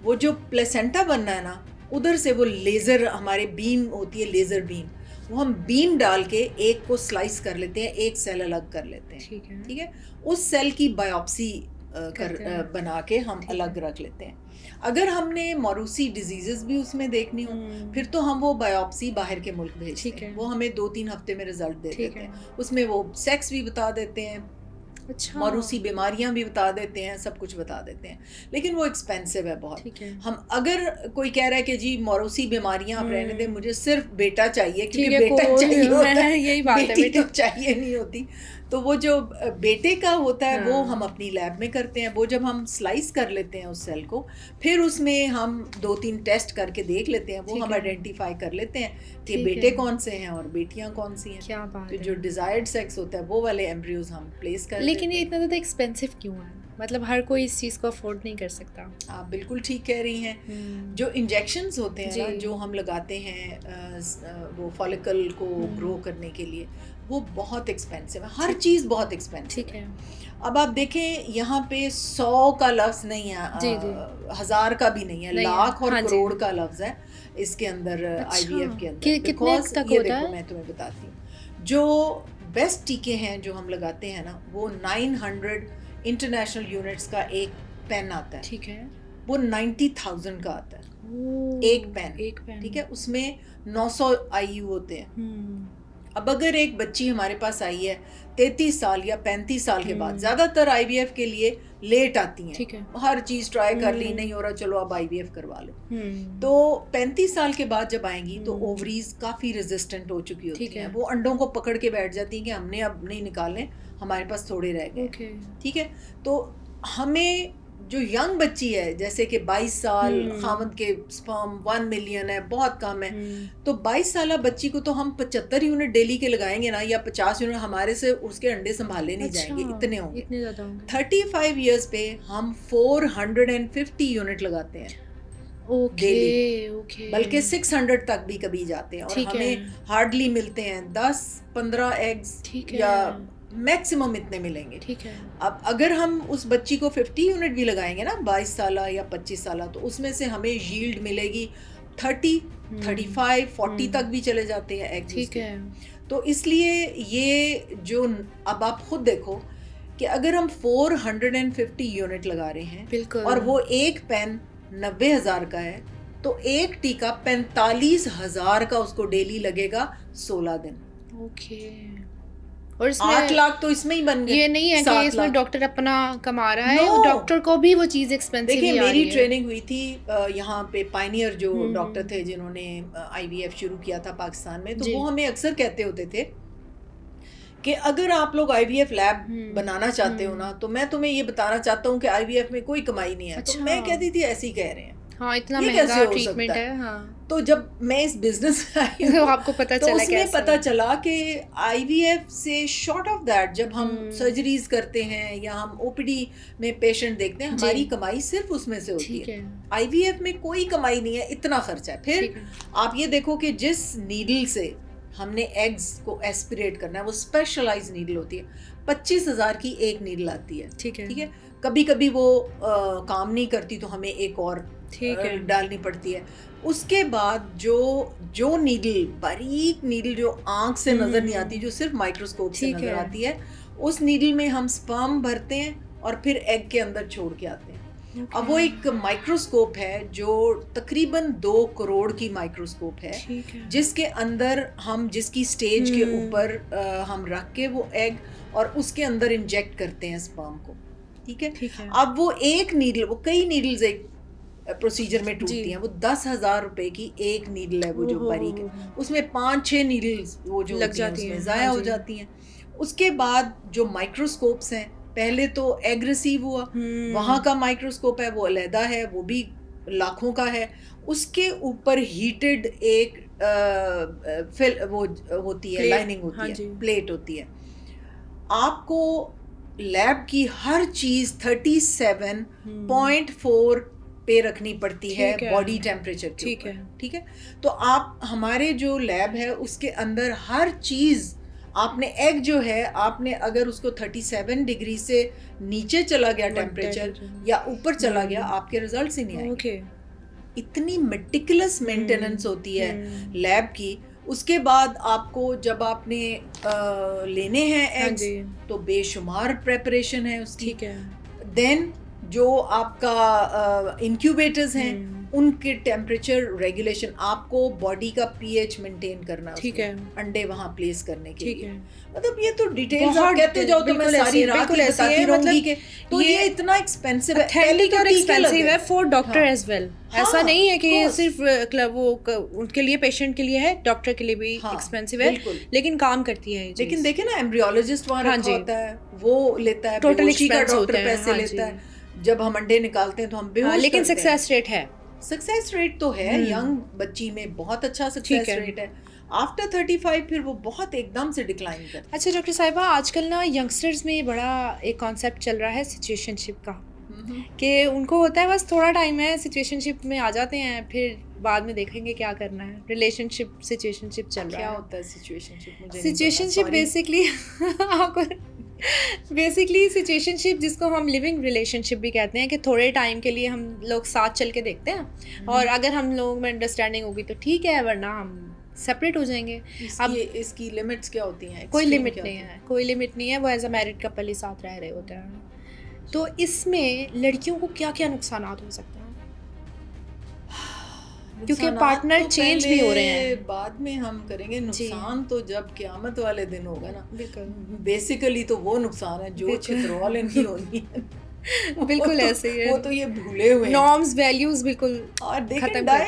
वो जो प्लेसेंटा बनना है ना, उधर से वो लेज़र, हमारे बीम होती है लेज़र बीम, वो हम बीम डाल के एक को स्लाइस कर लेते हैं, एक सेल अलग कर लेते हैं। ठीक है, उस सेल की बायोप्सी बना के हम अलग रख लेते हैं। अगर हमने मौरूसी डिजीजेस भी उसमें देखनी हो फिर तो हम वो बायोप्सी बाहर के मुल्क भेजते हैं, वो हमें 2-3 हफ्ते में रिजल्ट दे देते हैं। उसमें वो सेक्स भी बता देते हैं, अच्छा, मौरूसी बीमारियां भी बता देते हैं, सब कुछ बता देते हैं, लेकिन वो एक्सपेंसिव है बहुत। हम अगर कोई कह रहा है कि जी मौरूसी बीमारियां आप रहने दें, मुझे सिर्फ बेटा चाहिए क्योंकि बेटा चाहिए होता है, यही बात है, बेटी तो चाहिए नहीं होती, तो वो जो बेटे का होता है वो हम अपनी लैब में करते हैं। वो जब हम स्लाइस कर लेते हैं उस सेल को, फिर उसमें हम 2-3 टेस्ट करके देख लेते हैं, वो हम आइडेंटिफाई कर लेते हैं कि बेटे कौन से हैं और बेटियां कौन सी हैं। क्या बात है। जो डिजायर्ड सेक्स होता है वो वाले एम्ब्रियोज हम प्लेस कर। लेकिन ये इतना ज़्यादा एक्सपेंसिव क्यों है? मतलब हर कोई इस चीज़ को अफोर्ड नहीं कर सकता। आप बिल्कुल ठीक कह रही हैं। जो इंजेक्शंस होते हैं ना, जो हम लगाते हैं वो फॉलिकल को ग्रो करने के लिए, वो बहुत एक्सपेंसिव है, हर चीज़ बहुत एक्सपेंसिव। ठीक है। अब आप देखें यहाँ पे 100 का लफ्ज़ नहीं है, 1000 का भी नहीं है, लाख और करोड़ का लफ्ज़ है इसके अंदर। IVF के अंदर कितने तक होता है? मैं तुम्हें बताती हूँ। जो बेस्ट टीके हैं जो हम लगाते हैं ना, वो 900 इंटरनेशनल यूनिट्स का एक पेन आता है। ठीक है। वो 90,000 का आता है एक पेन। ठीक है, उसमें 900 IU होते हैं। अब अगर एक बच्ची हमारे पास आई है 33 साल या 35 साल के बाद, ज्यादातर IVF के लिए लेट आती हैं। ठीक है। हर चीज ट्राई कर ली, नहीं हो रहा, चलो अब IVF करवा लो। तो 35 साल के बाद जब आएंगी तो ओवरीज काफी रेजिस्टेंट हो चुकी होती हैं, वो अंडों को पकड़ के बैठ जाती हैं कि हमने अब नहीं निकालने, हमारे पास थोड़े रह गए। ठीक है, तो हमें जो यंग बच्ची है, जैसे कि 22 साल, खामद के स्पर्म 1 मिलियन है, बहुत कम है, तो 22 साल बच्ची को तो हम 75 यूनिट डेली के लगाएंगे ना, या 50 यूनिट, हमारे से उसके अंडे संभाले नहीं जाएंगे, इतने होंगे, इतने ज़्यादा होंगे। 35 इयर्स पे हम 450 यूनिट लगाते हैं डेली, बल्कि 600 तक भी कभी जाते हैं, और हमें हार्डली मिलते हैं 10-15 एग्स, या मैक्सिमम इतने मिलेंगे। ठीक है। अब अगर हम उस बच्ची को 50 यूनिट भी लगाएंगे ना, 22 साल या 25 साल, तो उसमें से हमें यील्ड मिलेगी 30, 35, 40 तक भी चले जाते हैं एग्स। ठीक है। तो इसलिए ये जो, अब आप खुद देखो कि अगर हम 450 यूनिट लगा रहे हैं और वो एक पेन 90,000 का है, तो एक टीका 45,000 का उसको डेली लगेगा 16 दिन। ओके। और इसमें 8 लाख तो इसमें ही बन गए। ये नहीं है कि इसमें डॉक्टर अपना कमा रहा है, डॉक्टर को भी वो चीज एक्सपेंसिव ही आ रही है। देखिए, मेरी ट्रेनिंग हुई थी यहाँ पे पायनियर जो डॉक्टर थे जिन्होंने IVF शुरू किया था पाकिस्तान में, तो वो हमें अक्सर कहते होते थे कि अगर आप लोग IVF लैब बनाना चाहते हो ना, तो मैं तुम्हें ये बताना चाहता हूँ कि IVF में कोई कमाई नहीं है। तो मैं कहती थी ऐसे ही कह रहे हैं, हाँ, इतना ये महंगा कैसे हो ट्रीटमेंट सकता है। हाँ, तो जब मैं इस बिजनेस में आई तो आपको पता तो चला उसमें कैसे? पता चला कि आईवीएफ से शॉर्ट ऑफ दैट जब हम सर्जरीज करते हैं या हम ओपीडी में पेशेंट देखते हैं, हमारी कमाई सिर्फ उसमें से होती ठीक है। है। आईवीएफ में कोई कमाई नहीं है, इतना खर्चा है। फिर आप ये देखो कि जिस नीडल से हमने एग्स को एस्पिरेट करना है वो स्पेशलाइज नीडल होती है, 25,000 की एक नीडल आती है। ठीक है। ठीक है, कभी कभी वो काम नहीं करती तो हमें एक और डालनी पड़ती है। उसके बाद जो नीडल, बारीक नीडल जो आंख से नजर नहीं आती, जो सिर्फ माइक्रोस्कोप से नजर आती है, उस नीडल में हम स्पर्म भरते हैं और फिर एग के अंदर छोड़ के आते हैं। अब वो एक माइक्रोस्कोप है जो तकरीबन 2 करोड़ की माइक्रोस्कोप है, जिसके अंदर हम जिसकी स्टेज के ऊपर हम रख के वो एग और उसके अंदर इंजेक्ट करते हैं स्पर्म को। ठीक है। अब वो एक नीडल, वो कई नीडल्स एक प्रोसीजर में टूटती हैं, वो 10,000 रुपए की एक नीडल है, वो जो बारीक है, उसमें 5-6 नीडल्स वो जो लग जाती हैं, ज़ाया हो जाती हैं। उसके बाद जो माइक्रोस्कोप्स हैं, पहले तो एग रिसीव हुआ, वहाँ का माइक्रोस्कोप है वो अलहदा है, वो भी लाखों का है। उसके ऊपर हीटेड एक वो होती है, लाइनिंग होती है, प्लेट होती है। आपको लैब की हर चीज 37.4 पे रखनी पड़ती है बॉडी टेम्परेचर के ऊपर। ठीक है, तो आप हमारे जो लैब है उसके अंदर हर चीज आपने एग जो है, आपने अगर उसको 37 डिग्री से नीचे चला गया टेम्परेचर या ऊपर चला गया, आपके रिजल्ट्स ही नहीं आएंगे। इतनी मेटिकुलस मेंटेनेंस होती है लैब की। उसके बाद आपको जब आपने लेने हैं एग्स तो बेशुमार प्रेपरेशन है उसकी। देन जो आपका इंक्यूबेटर्स हैं उनके टेम्परेचर रेगुलेशन, आपको बॉडी का पीएच मेंटेन करना, ठीक है, अंडे वहां प्लेस करने के लिए। मतलब ये तो डिटेल्स आप कहते जाओ तो मैं सारी रात ही बताती रहूंगी कि तो ये इतना एक्सपेंसिव है, पहले तो एक्सपेंसिव है फॉर डॉक्टर एज वेल। ऐसा नहीं है कि ये सिर्फ वो उनके लिए, पेशेंट के लिए है, डॉक्टर के लिए भी एक्सपेंसिव है, लेकिन काम करती है। लेकिन देखे ना, एम्ब्रियोलॉजिस्ट वहाँ रखा होता है, वो लेता है, टोटल डॉक्टर पैसे लेता है। जब हम अंडे निकालते हैं तो हम बेहोश, लेकिन सक्सेस रेट है, सक्सेस रेट तो है, यंग बच्ची में बहुत अच्छा सक्सेस रेट है। आफ्टर 35 फिर वो बहुत एकदम से डिक्लाइन करता है। अच्छा डॉक्टर साहिबा, आजकल ना यंगस्टर्स में बड़ा एक कॉन्सेप्ट चल रहा है सिचुएशनशिप का, कि उनको होता है बस थोड़ा टाइम है, सिचुएशनशिप में आ जाते हैं, फिर बाद में देखेंगे क्या करना है। रिलेशनशिप सिचुएशनशिप चल रहा है। क्या होता है सिचुएशनशिप? सिचुएशनशिप बेसिकली सिचुएशनशिप जिसको हम लिविंग रिलेशनशिप भी कहते हैं, कि थोड़े टाइम के लिए हम लोग साथ चल के देखते हैं, और अगर हम लोगों में अंडरस्टैंडिंग होगी तो ठीक है, वरना हम सेपरेट हो जाएंगे। अब इसकी लिमिट्स क्या होती हैं? कोई लिमिट नहीं है, कोई लिमिट नहीं है। वो एज अ मैरिड कपल ही साथ रह रहे होते हैं। तो इसमें लड़कियों को क्या क्या नुकसान हो सकते हैं? क्योंकि पार्टनर तो चेंज भी हो रहे हैं। बाद में हम करेंगे नुकसान, तो जब क़यामत वाले दिन होगा ना, बेसिकली तो वो नुकसान है जो छितरौल इनकी होनी है। बिल्कुल ऐसे ही है। वो तो ये भूले हुए नॉर्म्स, वैल्यूज बिल्कुल और they can die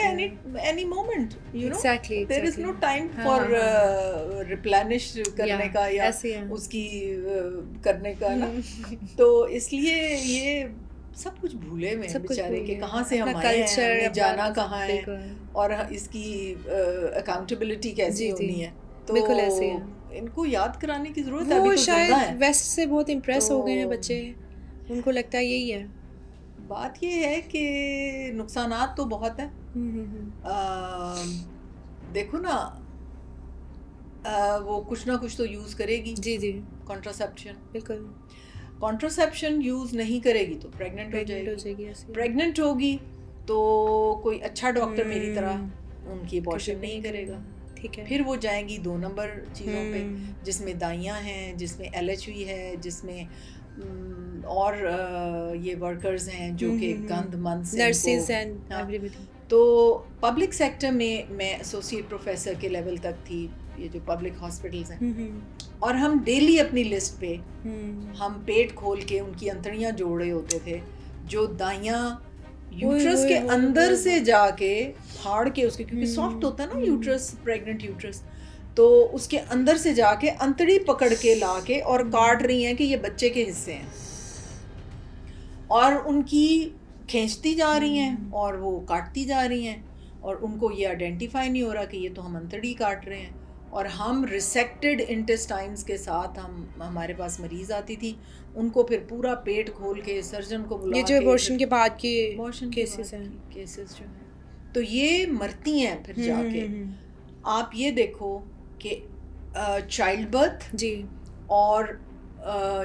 any moment, you know. Exactly. There is no time for replenish करने का या उसकी करने का ना। तो इसलिए ये सब कुछ भूले में बेचारे के, कहाँ से हम आए हैं, हमें जाना कहाँ है, और इसकी अकाउंटेबिलिटी कैसी होनी है। तो बिल्कुल ऐसे है, इनको याद कराने की जरूरत है। वो शायद वेस्ट से बहुत इम्प्रेस हो गए हैं बच्चे, उनको लगता है यही है। बात ये है कि नुकसानात तो बहुत हैं। देखो ना, वो कुछ ना कुछ तो यूज़ करेगी। जी कॉन्ट्रासेप्शन। बिल्कुल। कॉन्ट्रासेप्शन यूज़ नहीं करेगी तो प्रेग्नेंट हो जाएगी। प्रेग्नेंट होगी तो कोई अच्छा डॉक्टर मेरी तरह उनकी अबॉर्शन नहीं करेगा। ठीक है। फिर वो जाएंगी 2 नंबर चीज़ों पे, जिसमें दाइयाँ हैं, जिसमें LHV है, जिसमें और ये वर्कर्स हैं जो कि गंद मंद से, नर्सेस एंड एवरीबॉडी। तो पब्लिक सेक्टर में मैं एसोसिएट प्रोफेसर के लेवल तक थी, ये जो पब्लिक हॉस्पिटल्स हैं, और हम डेली अपनी लिस्ट पे हम पेट खोल के उनकी अंतड़ियाँ जोड़ रहे होते थे। जो दाइयाँ यूट्रस के अंदर से जाके फाड़ के उसके, क्योंकि सॉफ्ट होता है ना यूट्रस, प्रेग्नेंट यूट्रस, तो उसके अंदर से जाके अंतड़ी पकड़ के लाके और काट रही हैं कि ये बच्चे के हिस्से हैं, और उनकी खींचती जा रही हैं और वो काटती जा रही हैं, और उनको ये आइडेंटिफाई नहीं हो रहा कि ये तो हम अंतड़ी काट रहे हैं। और हम रिसेक्टेड इंटेस्टाइन्स के साथ हमारे पास मरीज़ आती थी, उनको फिर पूरा पेट खोल के सर्जन को बुला, ये जो अबॉर्शन के बाद के केसेस हैं, केसेस जो हैं, तो ये मरती हैं फिर जाके। आप ये देखो कि चाइल्ड बर्थ जी, और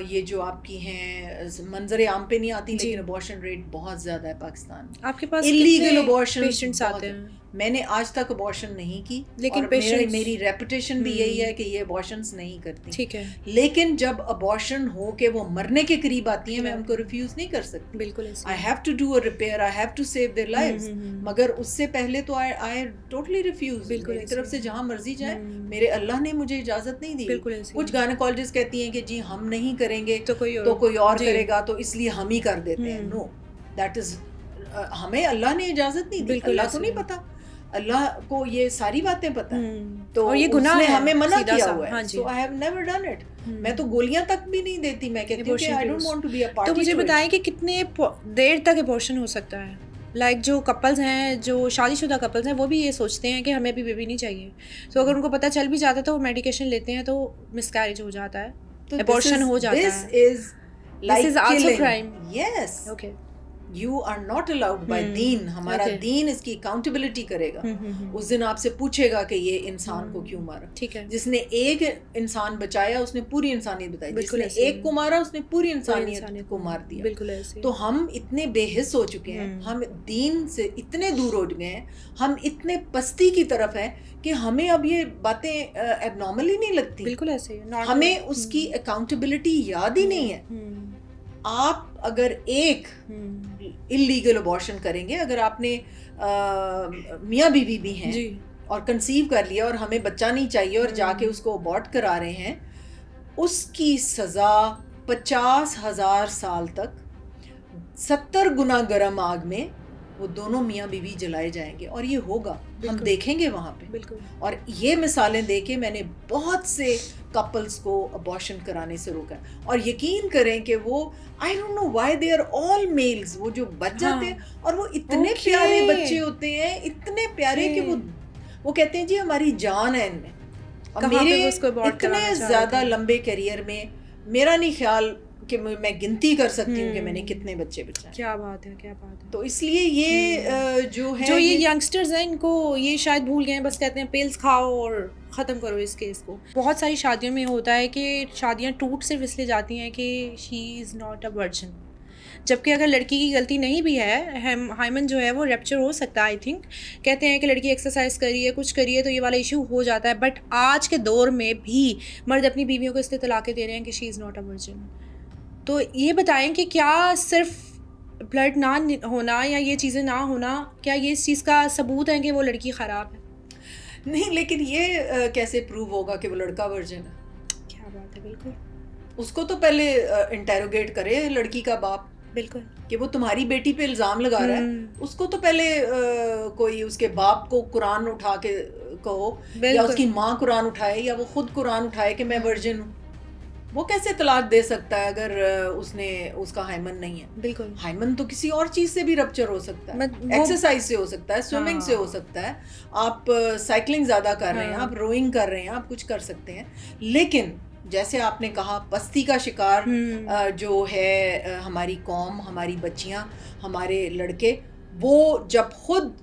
ये जो आपकी हैं मंजर आम पे नहीं आती, लेकिन अबॉर्शन रेट बहुत ज़्यादा है पाकिस्तान में। आपके पास इलीगल अबॉर्शन पेशेंट्स आते हैं? मैंने आज तक अबॉर्शन नहीं की, लेकिन और मेरी रेपुटेशन भी यही है कि ये अबॉर्शंस नहीं करती। ठीक है, लेकिन जब अबॉर्शन हो के वो मरने के करीब आती हैं, मैं उनको रिफ्यूज नहीं कर सकती। बिल्कुल, I have to do a repair, I have to save their lives, मगर उससे पहले तो आई टोटली रिफ्यूज। मेरी तरफ से जहाँ मर्जी जाए, मेरे अल्लाह ने मुझे इजाजत नहीं दी। कुछ गायनेकोलॉजिस्ट कहती हैं कि जी हम नहीं करेंगे तो कोई और करेगा, तो इसलिए हम ही कर देते हैं। नो, दैट इज, हमें अल्लाह ने इजाजत नहीं दी, अल्लाह को नहीं पता, अल्लाह को ये सारी बातें पता है, तो और ये गुनाह है, हमें मना किया हुआ है। So I have never done it. मैं तो गोलियां तक भी नहीं देती, मैं कहती हूं कि I don't want to be a party. तो मुझे बताएं कि कितने देर तक अबॉर्शन हो सकता है? लाइक जो कपल्स हैं, जो शादीशुदा कपल्स हैं, वो भी ये सोचते हैं कि हमें अभी बेबी नहीं चाहिए, तो अगर उनको पता चल भी जाता है तो वो मेडिकेशन लेते हैं, तो मिसकैरेज हो जाता है, अबॉर्शन हो जाता है। This is also crime. Yes, okay, you are not allowed by दीन। हमारा दीन इसकी अकाउंटेबिलिटी करेगा। उस दिन आपसे पूछेगा कि ये इंसान को क्यों मारा। ठीक है, जिसने एक इंसान बचाया उसने पूरी इंसानियत बताई, जिसने एक को मारा उसने पूरी इंसानियत को मार दिया। बिल्कुल ऐसे। तो हम इतने बेहिस हो चुके हैं, हम दीन से इतने दूर हो गए हैं, हम इतने पस्ती की तरफ हैं कि हमें अब ये बातें एबनॉर्मल ही नहीं लगती। बिल्कुल ऐसे, हमें उसकी अकाउंटेबिलिटी याद ही नहीं है। आप अगर एक इलीगल अबॉर्शन करेंगे, अगर आपने मियाँ बीवी भी हैं और कंसीव कर लिया और हमें बच्चा नहीं चाहिए और जाके उसको अबॉर्ट करा रहे हैं, उसकी सज़ा 50,000 साल तक 70 गुना गर्म आग में वो दोनों मियाँ बीवी जलाए जाएंगे, और ये होगा, हम देखेंगे वहाँ पे। बिल्कुल। और ये मिसालें देके मैंने बहुत से कपल्स को अबॉर्शन कराने से रोका, और यकीन करें कि वो, I don't know why they are all males, वो जो बच जाते हैं और वो इतने प्यारे बच्चे होते हैं, इतने प्यारे कि वो कहते हैं जी हमारी जान है इनमें। और मेरे इतने ज़्यादा लंबे करियर में मेरा नहीं ख्याल कि मैं गिनती कर सकती हूँ कि मैंने कितने बच्चे बचाए। क्या बात है, क्या बात है। तो इसलिए ये जो है, जो ये यंगस्टर्स हैं, इनको ये शायद भूल गए हैं, बस कहते हैं पिल्स खाओ और ख़त्म करो इस केस को। बहुत सारी शादियों में होता है कि शादियाँ टूट सिर्फ इसलिए जाती हैं कि she is not a virgin, जबकि अगर लड़की की गलती नहीं भी है, हाइमन जो है वो रैप्चर हो सकता है। आई थिंक कहते हैं कि लड़की एक्सरसाइज करिए, कुछ करिए तो ये वाला इशू हो जाता है, बट आज के दौर में भी मर्द अपनी बीवियों को इसलिए तलाक़ें दे रहे हैं कि she is not a virgin. तो ये बताएं कि क्या सिर्फ ब्लड ना होना या ये चीज़ें ना होना, क्या ये इस चीज़ का सबूत है कि वो लड़की ख़राब है? नहीं, लेकिन ये कैसे प्रूव होगा कि वो लड़का वर्जिन है? क्या बात है। बिल्कुल, उसको तो पहले इंटेरोगेट करे लड़की का बाप। बिल्कुल, कि वो तुम्हारी बेटी पे इल्ज़ाम लगा रहा है, उसको तो पहले कोई उसके बाप को कुरान उठा के कहो, या उसकी माँ कुरान उठाए, या वो खुद कुरान उठाए कि मैं वर्जिन हूँ। वो कैसे तलाक दे सकता है अगर उसका हाइमन नहीं है? बिल्कुल, हाइमन तो किसी और चीज़ से भी रप्चर हो सकता है, एक्सरसाइज से हो सकता है, स्विमिंग से हो सकता है, आप साइकिलिंग ज़्यादा कर रहे हैं, आप रोइंग कर रहे हैं, आप कुछ कर सकते हैं। लेकिन जैसे आपने कहा, पस्ती का शिकार जो है हमारी कौम, हमारी बच्चियाँ, हमारे लड़के, वो जब खुद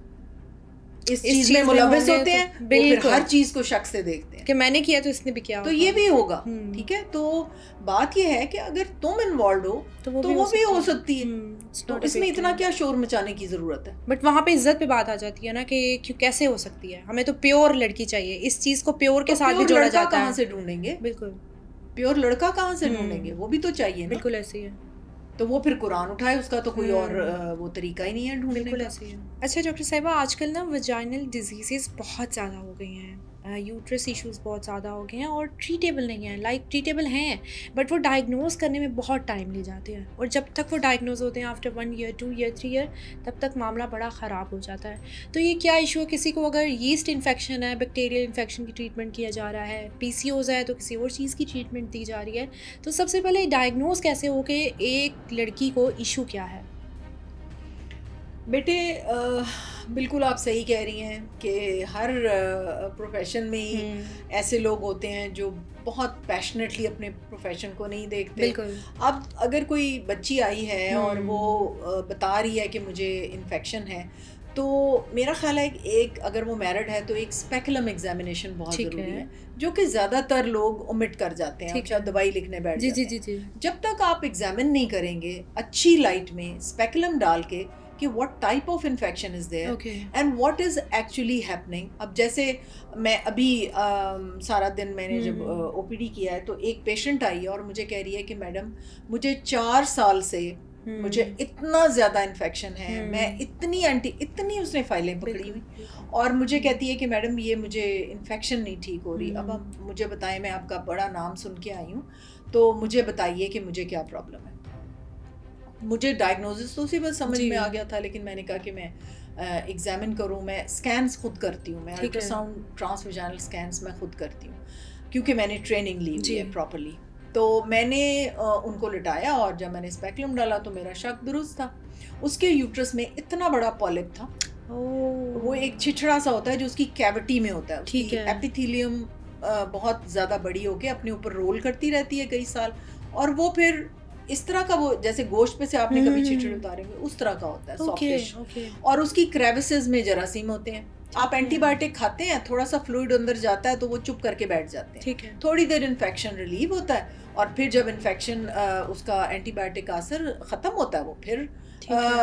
इस चीज में मुलव्वस होते हैं, तो फिर हर चीज को शक से देखते हैं कि मैंने किया तो इसने भी किया, तो ये भी होगा। ठीक है, तो बात ये है कि अगर तुम इन्वॉल्व हो तो वो भी हो सकती है। तो इसमें इतना क्या शोर मचाने की जरूरत है? बट वहाँ पे इज्जत पे बात आ जाती है ना कि क्यों, कैसे हो सकती है? हमें तो प्योर लड़की चाहिए। इस चीज को प्योर के साथ भी जोड़ा जाता है। कहाँ से ढूंढेंगे? बिल्कुल, प्योर लड़का कहाँ से ढूंढेंगे? वो भी तो चाहिए। बिल्कुल ऐसे ही है। तो वो फिर कुरान उठाए, उसका तो कोई और वो तरीका ही नहीं है ढूंढने का। ऐसे ही है। अच्छा डॉक्टर साहिबा, आजकल ना वजाइनल डिजीज़ेस बहुत ज़्यादा हो गई हैं, यूट्रस इश्यूज़ बहुत ज़्यादा हो गए हैं और ट्रीटेबल नहीं है। लाइक ट्रीटेबल हैं बट वो डायग्नोज करने में बहुत टाइम ले जाते हैं, और जब तक वो डायग्नोज होते हैं आफ्टर 1 ईयर 2 ईयर 3 ईयर, तब तक मामला बड़ा ख़राब हो जाता है। तो ये क्या इशू है? किसी को अगर यीस्ट इन्फेक्शन है, बैक्टीरियल इन्फेक्शन की ट्रीटमेंट किया जा रहा है, PCOS है तो किसी और चीज़ की ट्रीटमेंट दी जा रही है, तो सबसे पहले डायग्नोज कैसे हो कि एक लड़की को इशू क्या है? बेटे बिल्कुल आप सही कह रही हैं कि हर प्रोफेशन में ही ऐसे लोग होते हैं जो बहुत पैशनेटली अपने प्रोफेशन को नहीं देखते। बिल्कुल। अब अगर कोई बच्ची आई है और वो बता रही है कि मुझे इन्फेक्शन है, तो मेरा ख्याल है एक अगर वो मैरिड है तो एक स्पेकुलम एग्जामिनेशन बहुत ज़रूरी है, जो कि ज़्यादातर लोग ओमिट कर जाते हैं, अच्छा दवाई लिखने बैठ जाते हैं। जी। जब तक आप एग्जामिन नहीं करेंगे अच्छी लाइट में स्पेकुलम डाल के कि what type of infection is there and what is actually happening. अब जैसे मैं अभी सारा दिन मैंने जब ओपीडी किया है तो एक पेशेंट आई और मुझे कह रही है कि मैडम मुझे 4 साल से मुझे इतना ज़्यादा इन्फेक्शन है, मैं इतनी उसने फाइलें पकड़ी हुई और मुझे कहती है कि मैडम ये मुझे इन्फेक्शन नहीं ठीक हो रही। अब आप मुझे बताएं, मैं आपका बड़ा नाम सुन के आई हूँ, तो मुझे बताइए कि मुझे क्या प्रॉब्लम है। मुझे डायग्नोसिस तो उसी बस समझ में आ गया था, लेकिन मैंने कहा कि मैं एग्जामिन करूँ। मैं स्कैन्स खुद करती हूँ, मैं अल्ट्रासाउंड ट्रांसवेजाइनल स्कैन्स मैं खुद करती हूँ क्योंकि मैंने ट्रेनिंग ली हुई है प्रॉपरली। तो मैंने उनको लिटाया और जब मैंने स्पेकुलम डाला तो मेरा शक दुरुस्त था। उसके यूट्रस में इतना बड़ा पॉलिप था, वो एक छिछड़ा सा होता है जो उसकी कैविटी में होता है, उसकी एपिथेलियम बहुत ज़्यादा बड़ी होके अपने ऊपर रोल करती रहती है कई साल, और वो फिर इस तरह का, वो जैसे गोश्त पे से आपने कभी छिछड़े उतारे हुए उस तरह का होता है, सॉफ्टिश। और उसकी क्रेविसेस में जरासीम होते हैं। आप एंटीबायोटिक खाते हैं, थोड़ा सा फ्लूइड अंदर जाता है तो वो चुप करके बैठ जाते हैं, ठीक है। थोड़ी देर इन्फेक्शन रिलीव होता है और फिर जब इन्फेक्शन उसका एंटीबायोटिक का असर खत्म होता है वो फिर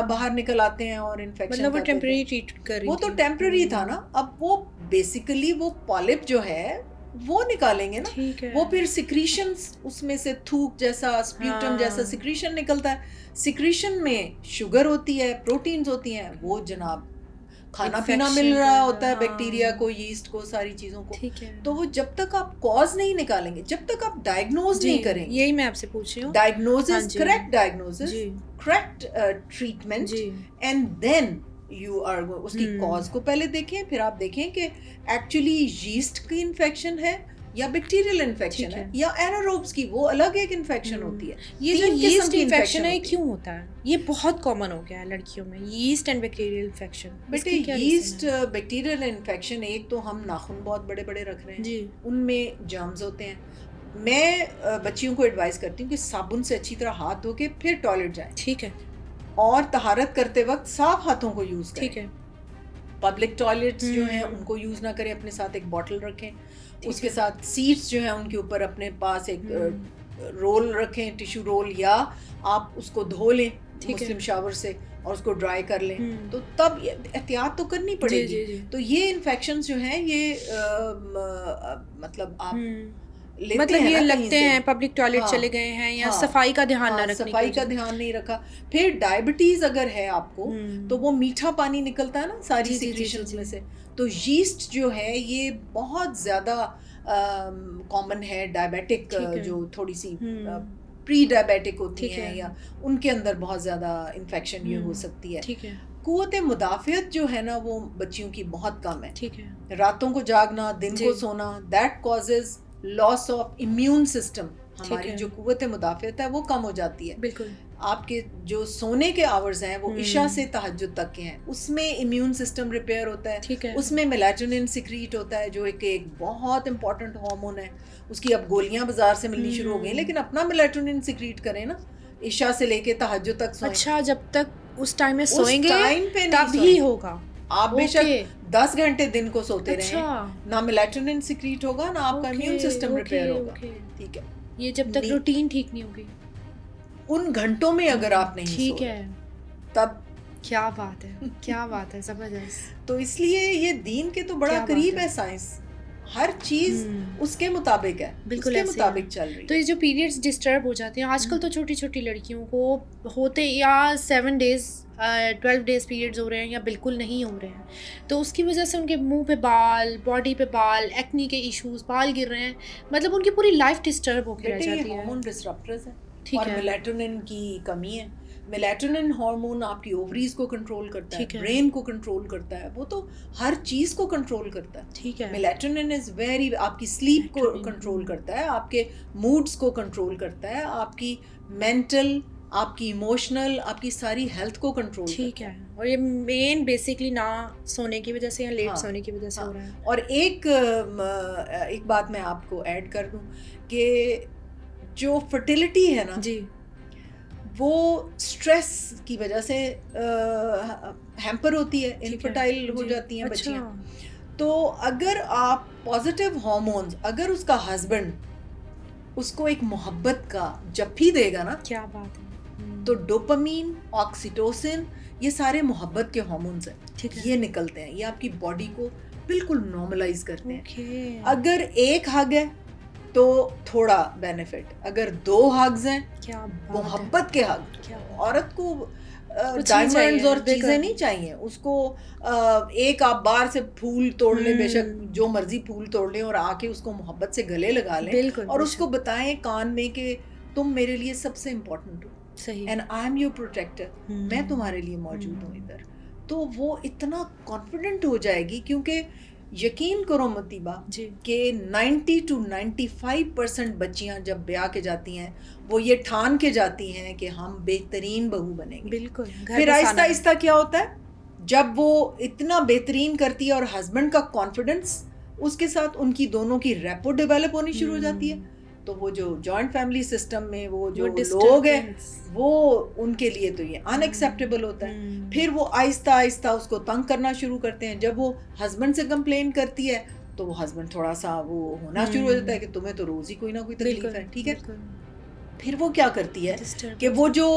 बाहर निकल आते हैं और इन्फेक्शन मतलब वो टेम्परेरी ट्रीट कर रही वो तो टेम्परेरी था ना। अब वो बेसिकली वो पॉलिप जो है वो निकालेंगे ना, वो फिर सिक्रीशन उसमें से थूक जैसा स्प्यूटम जैसा सिक्रीशन निकलता है। सिक्रीशन में शुगर होती है, प्रोटीन्स होती हैं, वो जनाब खाना पीना मिल रहा होता है बैक्टीरिया को, यीस्ट को, सारी चीजों को। तो वो जब तक आप कॉज नहीं निकालेंगे, जब तक आप डायग्नोज नहीं करेंगे, यही मैं आपसे पूछ रही हूँ, diagnosis, correct diagnosis, correct treatment, and then you are उसकी कॉज को पहले देखें, फिर आप देखें कि एक्चुअली यीस्ट की इन्फेक्शन है या बैक्टीरियल इन्फेक्शन है या एनारोब्स की, वो अलग एक इन्फेक्शन होती है। ये जो यीस्ट इन्फेक्शन है क्यों होता है? ये बहुत कॉमन हो गया है लड़कियों में, यीस्ट एंड बैक्टीरियल इन्फेक्शन। बेटे यीस्ट बैक्टीरियल इन्फेक्शन, एक तो हम नाखून बहुत बड़े बड़े रख रहे हैं जी, उनमें जर्म्स होते हैं। मैं बच्चियों को एडवाइस करती हूँ कि साबुन से अच्छी तरह हाथ धो के फिर टॉयलेट जाएं, ठीक है, और तहारत करते वक्त साफ हाथों को यूज करें, ठीक है। पब्लिक टॉयलेट्स जो हैं उनको यूज ना करें, अपने साथ एक बॉटल रखें, उसके साथ सीट्स जो हैं उनके ऊपर अपने पास एक रोल रखें, टिश्यू रोल, या आप उसको धो लें मुस्लिम शावर से और उसको ड्राई कर लें, तो तब एहतियात तो करनी पड़ेगी। तो ये इन्फेक्शंस जो हैं ये मतलब आप मतलब ये लगते हैं पब्लिक टॉयलेट चले गए हैं या सफाई का ध्यान ना रखने, सफाई का ध्यान नहीं रखा। फिर डायबिटीज अगर है आपको तो वो मीठा पानी निकलता है ना सारी सिक्रीशंस में से, तो यीस्ट जो है ये बहुत ज़्यादा कॉमन है। डायबिटिक जो थोड़ी सी प्री डायबिटिक होती हैं या उनके अंदर बहुत ज़्यादा इन्फेक्शन ये हो सकती है। ठीक है। क़ुव्वत मुदाफ़ियत जो है ना वो बच्चियों की बहुत कम है। ठीक है। रातों को जागना, दिन को सोना, that causes loss of immune system. हमारी जो क़ुव्वत मुदाफ़ियत है वो कम हो जाती है। बिल्कुल। आपके जो सोने के आवर्स हैं वो इशा से तहज्जुद तक के हैं, उसमें इम्यून सिस्टम रिपेयर होता है, ठीक है। उसमें मेलाटोनिन सिक्रीट होता है जो एक बहुत इंपॉर्टेंट हार्मोन है। उसकी अब गोलियां बाजार से मिलनी शुरू हो गई, लेकिन अपना मेलाटोनिन सिक्रीट करें ना, इशा से लेके तहज्जुद तक सोएं। अच्छा, जब तक उस टाइम में सोएंगे तब ही होगा। आप बेशक 10 घंटे दिन को सोते रहें, ना मेलाटोनिन सिक्रीट होगा ना आपका इम्यून सिस्टम रिपेयर होगा। ठीक है, ये जब तक रूटीन ठीक नहीं होगी, उन घंटों में अगर आप नहीं ठीक है तब क्या बात है, क्या बात है, जबरदस्त। तो इसलिए ये दीन के तो बड़ा करीब है साइंस, हर चीज उसके मुताबिक है, बिल्कुल उसके मुताबिक चल रही है। तो ये जो पीरियड्स डिस्टर्ब हो जाते हैं आजकल, तो छोटी छोटी लड़कियों को होते या 7 डेज 12 डेज पीरियड्स हो रहे हैं या बिल्कुल नहीं हो रहे हैं, तो उसकी वजह से उनके मुंह पे बाल, बॉडी पे बाल, एक्नी के इश्यूज, बाल गिर रहे हैं, मतलब उनकी पूरी लाइफ डिस्टर्ब होकर रह जाती है। हार्मोन डिसरप्टर्स है और मेलाटोनिन की कमी है। मेलाटोनिन हार्मोन आपकी ओवरीज को कंट्रोल करता है, ब्रेन को कंट्रोल करता है, वो तो हर चीज को कंट्रोल करता है। ठीक है। मेलाटोनिन इज वेरी, आपकी स्लीप को कंट्रोल करता है, आपके मूड्स को कंट्रोल करता है, आपकी मेंटल आपकी इमोशनल, आपकी सारी हेल्थ को कंट्रोल। ठीक है, और ये मेन बेसिकली ना सोने की वजह से या लेट सोने की वजह से हो रहा है। और एक बात मैं आपको ऐड कर दूं कि जो फर्टिलिटी है ना जी, वो स्ट्रेस की वजह से हैम्पर होती है, इनफर्टाइल हो जाती हैं बच्चियां। तो अगर आप पॉजिटिव हार्मोन्स, अगर उसका हस्बैंड उसको एक मोहब्बत का जब भी देगा ना, क्या बात है, तो डोपामीन, ऑक्सीटोसिन, ये सारे मोहब्बत के हार्मोन्स हैं, ये निकलते हैं, ये आपकी बॉडी को बिल्कुल नॉर्मलाइज करते हैं। अगर एक हग है तो थोड़ा बेनिफिट, अगर 2 हग्स हैं, क्या मोहब्बत के हग, औरत को डायमंड्स और चीजें नहीं चाहिए उसको। एक आप बाहर से फूल तोड़ लें, बेशक जो मर्जी फूल तोड़ लें, और आके उसको मोहब्बत से गले लगा लें और उसको बताएं कान में कि तुम मेरे लिए सबसे इम्पोर्टेंट हो, and I am your protector, मैं तुम्हारे लिए मौजूद हूँ इधर। तो वो इतना कॉन्फिडेंट हो जाएगी, क्योंकि यकीन करो मुतीबा कि 90 to 95% बच्चियां जब ब्याह के जाती हैं वो ये ठान के जाती हैं कि हम बेहतरीन बहू बनेंगे। बिल्कुल। फिर आहिस्ता आहिस्ता क्या होता है, जब वो इतना बेहतरीन करती है और हस्बैंड का कॉन्फिडेंस उसके साथ, उनकी दोनों की रैपो डेवलप होनी शुरू हो जाती है, तो वो जो जॉइंट फैमिली सिस्टम में वो जो लोग हैं वो उनके लिए तो ये अनएक्सेप्टेबल होता है। फिर वो आहिस्ता आहिस्ता उसको तंग करना शुरू करते हैं। जब वो हस्बैंड से कंप्लेन करती है तो वो हस्बैंड थोड़ा सा वो होना शुरू हो जाता है कि तुम्हें तो रोज ही कोई ना कोई तकलीफ है, ठीक है। फिर वो क्या करती है कि वो जो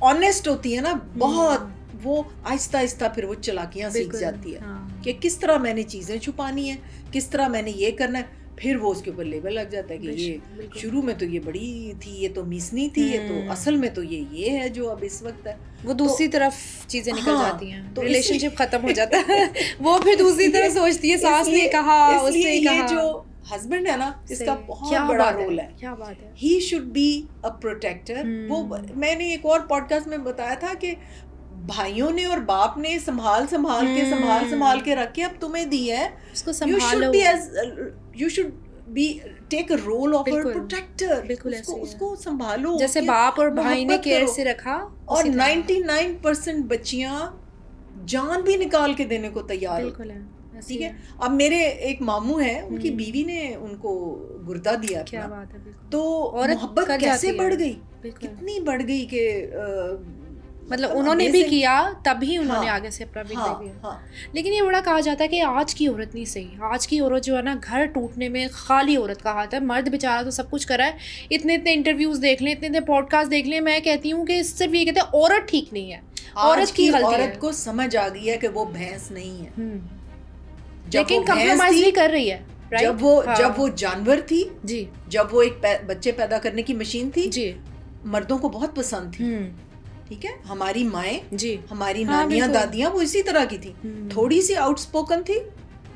ऑनेस्ट होती है ना बहुत, वो आहिस्ता आहिस्ता फिर वो चालाकियां सीख जाती है कि किस तरह मैंने चीजें छुपानी है, किस तरह मैंने ये करना है। फिर वो उसके ऊपर लेबल लग जाता है कि ये शुरू में तो ये बड़ी थी, ये तो मिसनी थी, ये तो असल में तो ये है जो अब इस वक्त है। वो दूसरी तरफ चीजें निकल जाती हैं, तो रिलेशनशिप खत्म हो जाता है। वो फिर दूसरी तरफ सोचती है, सास ने कहा, उसने कहा। ये जो हस्बैंड है ना, इसका बहुत बड़ा रोल है। क्या बात है, he should be a protector. वो मैंने एक और पॉडकास्ट में बताया था कि भाइयों ने और बाप ने संभाल संभाल के रख के अब तुम्हें दी है, उसको संभालो। You should be take a role of a protector. बिल्कुल उसको संभालो, जैसे बाप और भाई ने केयर से रखा। और 99% बच्चियां जान भी निकाल के देने को तैयार है, ठीक है। अब मेरे एक मामू है, उनकी बीवी ने उनको गुर्दा दिया, क्या बात है। तो मोहब्बत कैसे बढ़ गई, कितनी बढ़ गई कि मतलब उन्होंने भी किया तभी उन्होंने आगे से अपना भी दिया। लेकिन ये बड़ा कहा जाता है कि आज की औरत नहीं सही, आज की औरत जो है ना घर टूटने में खाली औरत का हाथ है। मर्द बेचारा तो सब कुछ करा है, इतने इंटरव्यूज देख लें, इतने पॉडकास्ट देख लें, मैं कहती हूँ कि सिर्फ ये कहते हैं औरत ठीक नहीं है, औरत की गलती है। औरत को समझ आ गई है कि वो भैंस नहीं है, लेकिन कंप्रोमाइज भी कर रही है। जब वो जानवर थी जी, जब वो एक बच्चे पैदा करने की मशीन थी जी, मर्दों को बहुत पसंद थी, ठीक है। हमारी माएँ जी, हमारी नानियां दादियां वो इसी तरह की थी, थोड़ी सी आउटस्पोकन थी,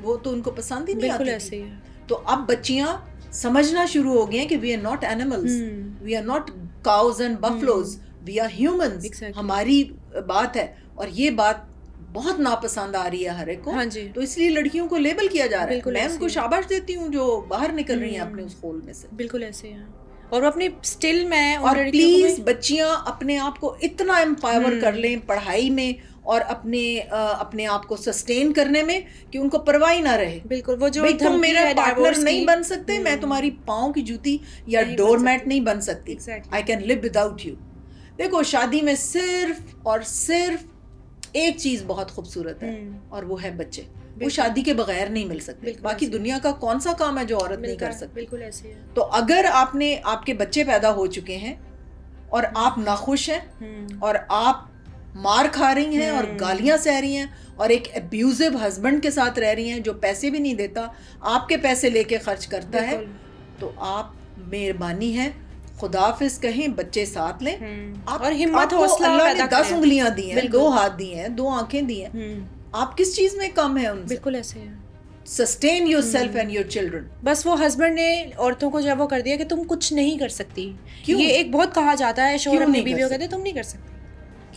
वो तो उनको पसंद ही नहीं आती थी। तो अब बच्चियां समझना शुरू हो गई हैं कि we are not animals, we are not cows and buffaloes, we are humans, हमारी बात है। और ये बात बहुत नापसंद आ रही है हर एक को, तो इसलिए लड़कियों को लेबल किया जा रहा है। मैं उनको शाबाश देती हूँ जो बाहर निकल रही हैं अपने उस होल में से। बिल्कुल ऐसे है। और अपनी स्टिल में और प्लीज बच्चियां अपने आप को इतना एम्पावर कर लें पढ़ाई में और अपने आप को सस्टेन करने में कि उनको परवाह ना रहे। बिल्कुल, वो जो तुम मेरा पार्टनर नहीं बन सकते, मैं तुम्हारी पाँव की जूती या डोरमैट नहीं बन सकती, I can live without you. देखो, शादी में सिर्फ और सिर्फ एक चीज बहुत खूबसूरत है और वो है बच्चे। वो शादी के बगैर नहीं मिल सकते। बाकी दुनिया का कौन सा काम है जो औरत नहीं कर सकती। बिल्कुल ऐसे है। तो अगर आपके बच्चे पैदा हो चुके हैं और आप नाखुश हैं और आप मार खा रही हैं और गालियां सह रही हैं और एक अब्यूजिव हस्बैंड के साथ रह रही हैं जो पैसे भी नहीं देता, आपके पैसे लेके खर्च करता है, तो आप मेहरबानी है खुदाफिज कहें, बच्चे साथ लें। और हिम्मत हौसला अल्लाह ने 10 उंगलियां दी हैं, 2 हाथ दिए हैं, 2 आंखें दी हैं, आप किस चीज में कम है उनसे? बिल्कुल ऐसे है। Sustain yourself and your children. बस वो हस्बैंड ने औरतों को जब वो कर दिया कि तुम कुछ नहीं कर सकती, क्यों? ये एक बहुत कहा जाता है, शोहर अपनी बीवियों कहते हैं तुम नहीं कर सकती,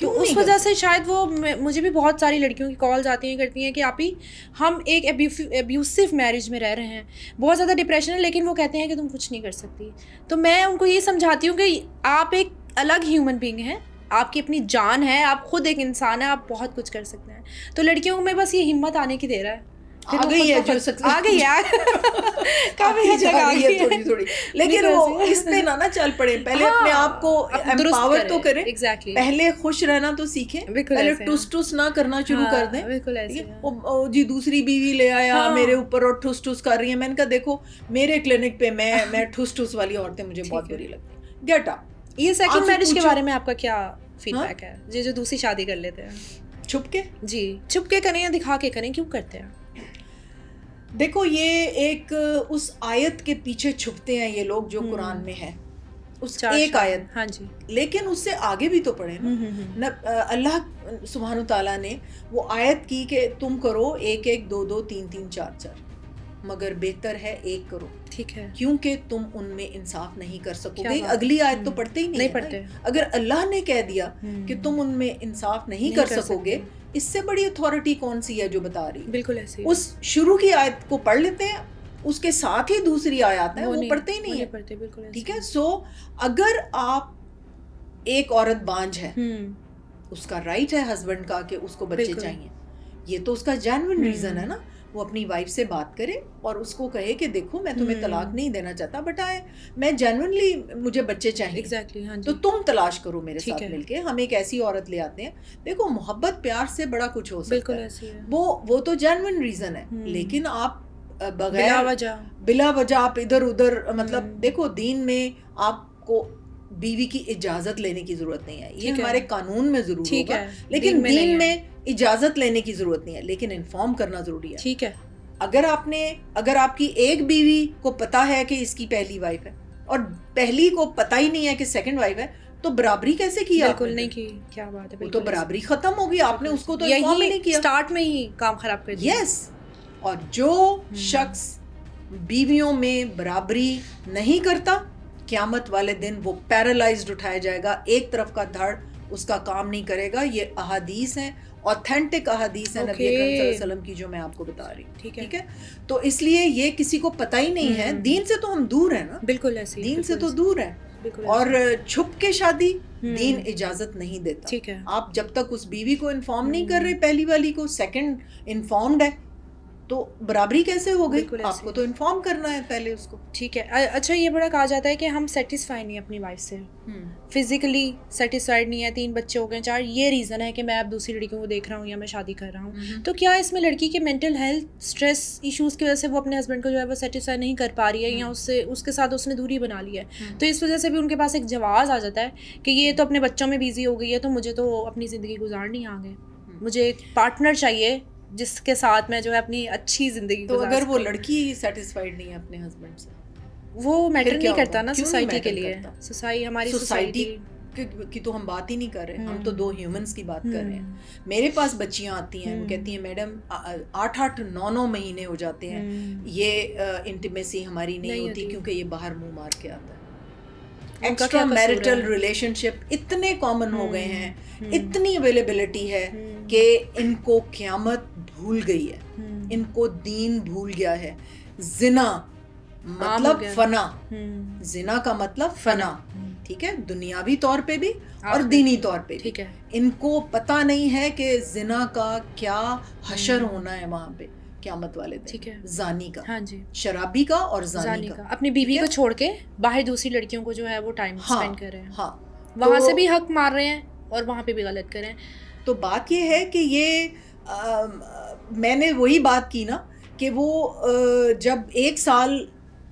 तो उस वजह से शायद वो, मुझे भी बहुत सारी लड़कियों की कॉल्स आती हैं, करती हैं कि आप ही हम एक एब्यूसिव मैरिज में रह रहे हैं, बहुत ज़्यादा डिप्रेशन है, लेकिन वो कहते हैं कि तुम कुछ नहीं कर सकती। तो मैं उनको ये समझाती हूँ कि आप एक अलग ह्यूमन बीइंग हैं, आपकी अपनी जान है, आप खुद एक इंसान है, आप बहुत कुछ कर सकते हैं। तो लड़कियों में बस ये हिम्मत आने की देर है, आ गई है जो आ गई यार काफी हद तक आ गई है थोड़ी थोड़ी, लेकिन वो इस पे ना चल पड़े, पहले अपने आप को एम्पावर तो करें, एग्जैक्टली, पहले खुश रहना तो सीखें, पहले टुस टुस ना करना शुरू कर दें। बिल्कुल ऐसे जी दूसरी बीवी ले आया मेरे ऊपर और ठुस ठुस कर रही है, मैंने कहा देखो मेरे क्लिनिक पे मैं ठुस ठुस वाली औरतें मुझे बहुत बुरी लगती है, गेट अप। ये सेकंड मैरिज के बारे में आपका क्या फीडबैक है? ये जो दूसरी शादी कर लेते हैं छुप के, जी छुप के करें या दिखा के करें, क्यों करते हैं? देखो ये एक उस आयत के पीछे छुपते हैं ये लोग जो कुरान में है, उस एक आयत, हाँ जी, लेकिन उससे आगे भी तो पढ़े ना। अल्लाह सुब्हानु ताला ने वो आयत की कि तुम करो 1 1 2 2 3 3 4 4, मगर बेहतर है एक करो, ठीक है, क्योंकि तुम उनमें इंसाफ नहीं कर सकोगे। अगली आयत तो पढ़ते ही नहीं पढ़ते। अगर अल्लाह ने कह दिया कि तुम उनमें इंसाफ नहीं कर सकोगे, इससे बड़ी अथॉरिटी कौन सी है जो बता रही? बिल्कुल ऐसे। उस शुरू की आयत को पढ़ लेते हैं, उसके साथ ही दूसरी आयत है वो पढ़ते ही नहीं है, ठीक है। सो अगर आप एक औरत बांझ है, उसका राइट है हस्बैंड का कि उसको बच्चे चाहिए, ये तो उसका जेन्युइन रीजन है ना, वो अपनी वाइफ से बात करे और उसको कहे कि देखो मैं तुम्हें तलाक नहीं देना चाहता, बट मैं जेन्युइनली मुझे बच्चे चाहिए, exactly, हाँ तो तुम तलाश करो मेरे साथ मिलके, हम एक ऐसी औरत ले आते हैं। देखो मोहब्बत प्यार से बड़ा कुछ हो सकता है, वो तो जेन्युइन रीजन है, लेकिन आप बगैर बिला वजह आप इधर उधर, मतलब देखो दीन में आपको बीवी की इजाजत लेने की जरूरत नहीं है, ये हमारे कानून में जरूर होगा, लेकिन दीन में इजाजत लेने की जरूरत नहीं है, लेकिन इन्फॉर्म करना जरूरी है, ठीक है। अगर आपकी एक बीवी को पता है कि इसकी पहली वाइफ है और पहली को पता ही नहीं है कि सेकंड वाइफ है, तो बराबरी कैसे किया? बिल्कुल नहीं की, क्या बात है, तो बराबरी खत्म होगी, आपने उसको तो इन्फॉर्म ही नहीं किया, स्टार्ट में ही काम खराब कर दिया। यस, और जो शख्स बीवियों में बराबरी नहीं करता, क़यामत वाले दिन वो पैरालाइज्ड उठाया जाएगा, एक तरफ का धड़ उसका काम नहीं करेगा। ये अहादीस हैं, ऑथेंटिक अहादीस है नबी अकरम सल्लल्लाहु अलैहि वसल्लम की जो मैं आपको बता रही हूँ, ठीक है। तो इसलिए ये किसी को पता ही नहीं है, दीन से तो हम दूर है ना, बिल्कुल ऐसे, दीन से तो दूर है, और छुप के शादी दीन इजाजत नहीं देता, ठीक है। आप जब तक उस बीवी को इन्फॉर्म नहीं कर रहे, पहली वाली को, सेकंड इन्फॉर्म्ड है, तो बराबरी कैसे हो गई? आपको तो इन्फॉर्म करना है पहले उसको, ठीक है। अच्छा, ये बड़ा कहा जाता है कि हम सेटिस्फाई नहीं अपनी वाइफ से, फिजिकली सेटिस्फाइड नहीं है, 3 बच्चे हो गए, 4, ये रीज़न है कि मैं अब दूसरी लड़कियों को देख रहा हूँ या मैं शादी कर रहा हूँ। तो क्या इसमें लड़की के मेंटल हेल्थ स्ट्रेस इश्यूज़ की वजह से वो अपने हस्बैंड को जो है वो सेटिस्फाई नहीं कर पा रही है, या उसके साथ उसने दूरी बना ली है, तो इस वजह से भी उनके पास एक जवाब आ जाता है कि ये तो अपने बच्चों में बिजी हो गई है, तो मुझे तो अपनी ज़िंदगी गुजारनी आगे, मुझे एक पार्टनर चाहिए जिसके साथ मैं जो है अपनी अच्छी जिंदगी। तो अगर वो लड़की सेटिस्फाइड नहीं है अपने हस्बैंड से, वो मैटर नहीं करता ना सोसाइटी के लिए, हमारी सोसाइटी की तो हम बात ही नहीं कर रहे, हम तो 2 ह्यूमंस की बात कर रहे हैं। मेरे पास बच्चियां आती हैं, वो कहती हैं मैडम 8-8 9-9 महीने हो जाते हैं, ये इंटीमेसी हमारी नहीं होती क्योंकि ये बाहर मुंह मार के आता है। एक्स्ट्रा मैरिटल रिलेशनशिप इतने कॉमन हो गए हैं, इतनी अवेलेबिलिटी है कि इनको क़यामत भूल गई है, इनको दीन भूल गया है। जिना मतलब फना, जिना का मतलब फना, ठीक है, दुनियावी तौर पे भी और दीनी तौर पे भी, ठीक है। इनको पता नहीं है कि जिना का क्या हशर होना है वहां पे क़यामत वाले दिन, ठीक है, जानी का, हाँ जी, शराबी का और जानी का। अपनी बीवी को छोड़ के बाहर दूसरी लड़कियों को जो है वो टाइम स्पेंड कर रहे हैं, हाँ, वहां से भी हक मार रहे हैं और वहां पे भी गलत कर रहे हैं। तो बात ये है कि ये मैंने वही बात की ना कि वो जब 1 साल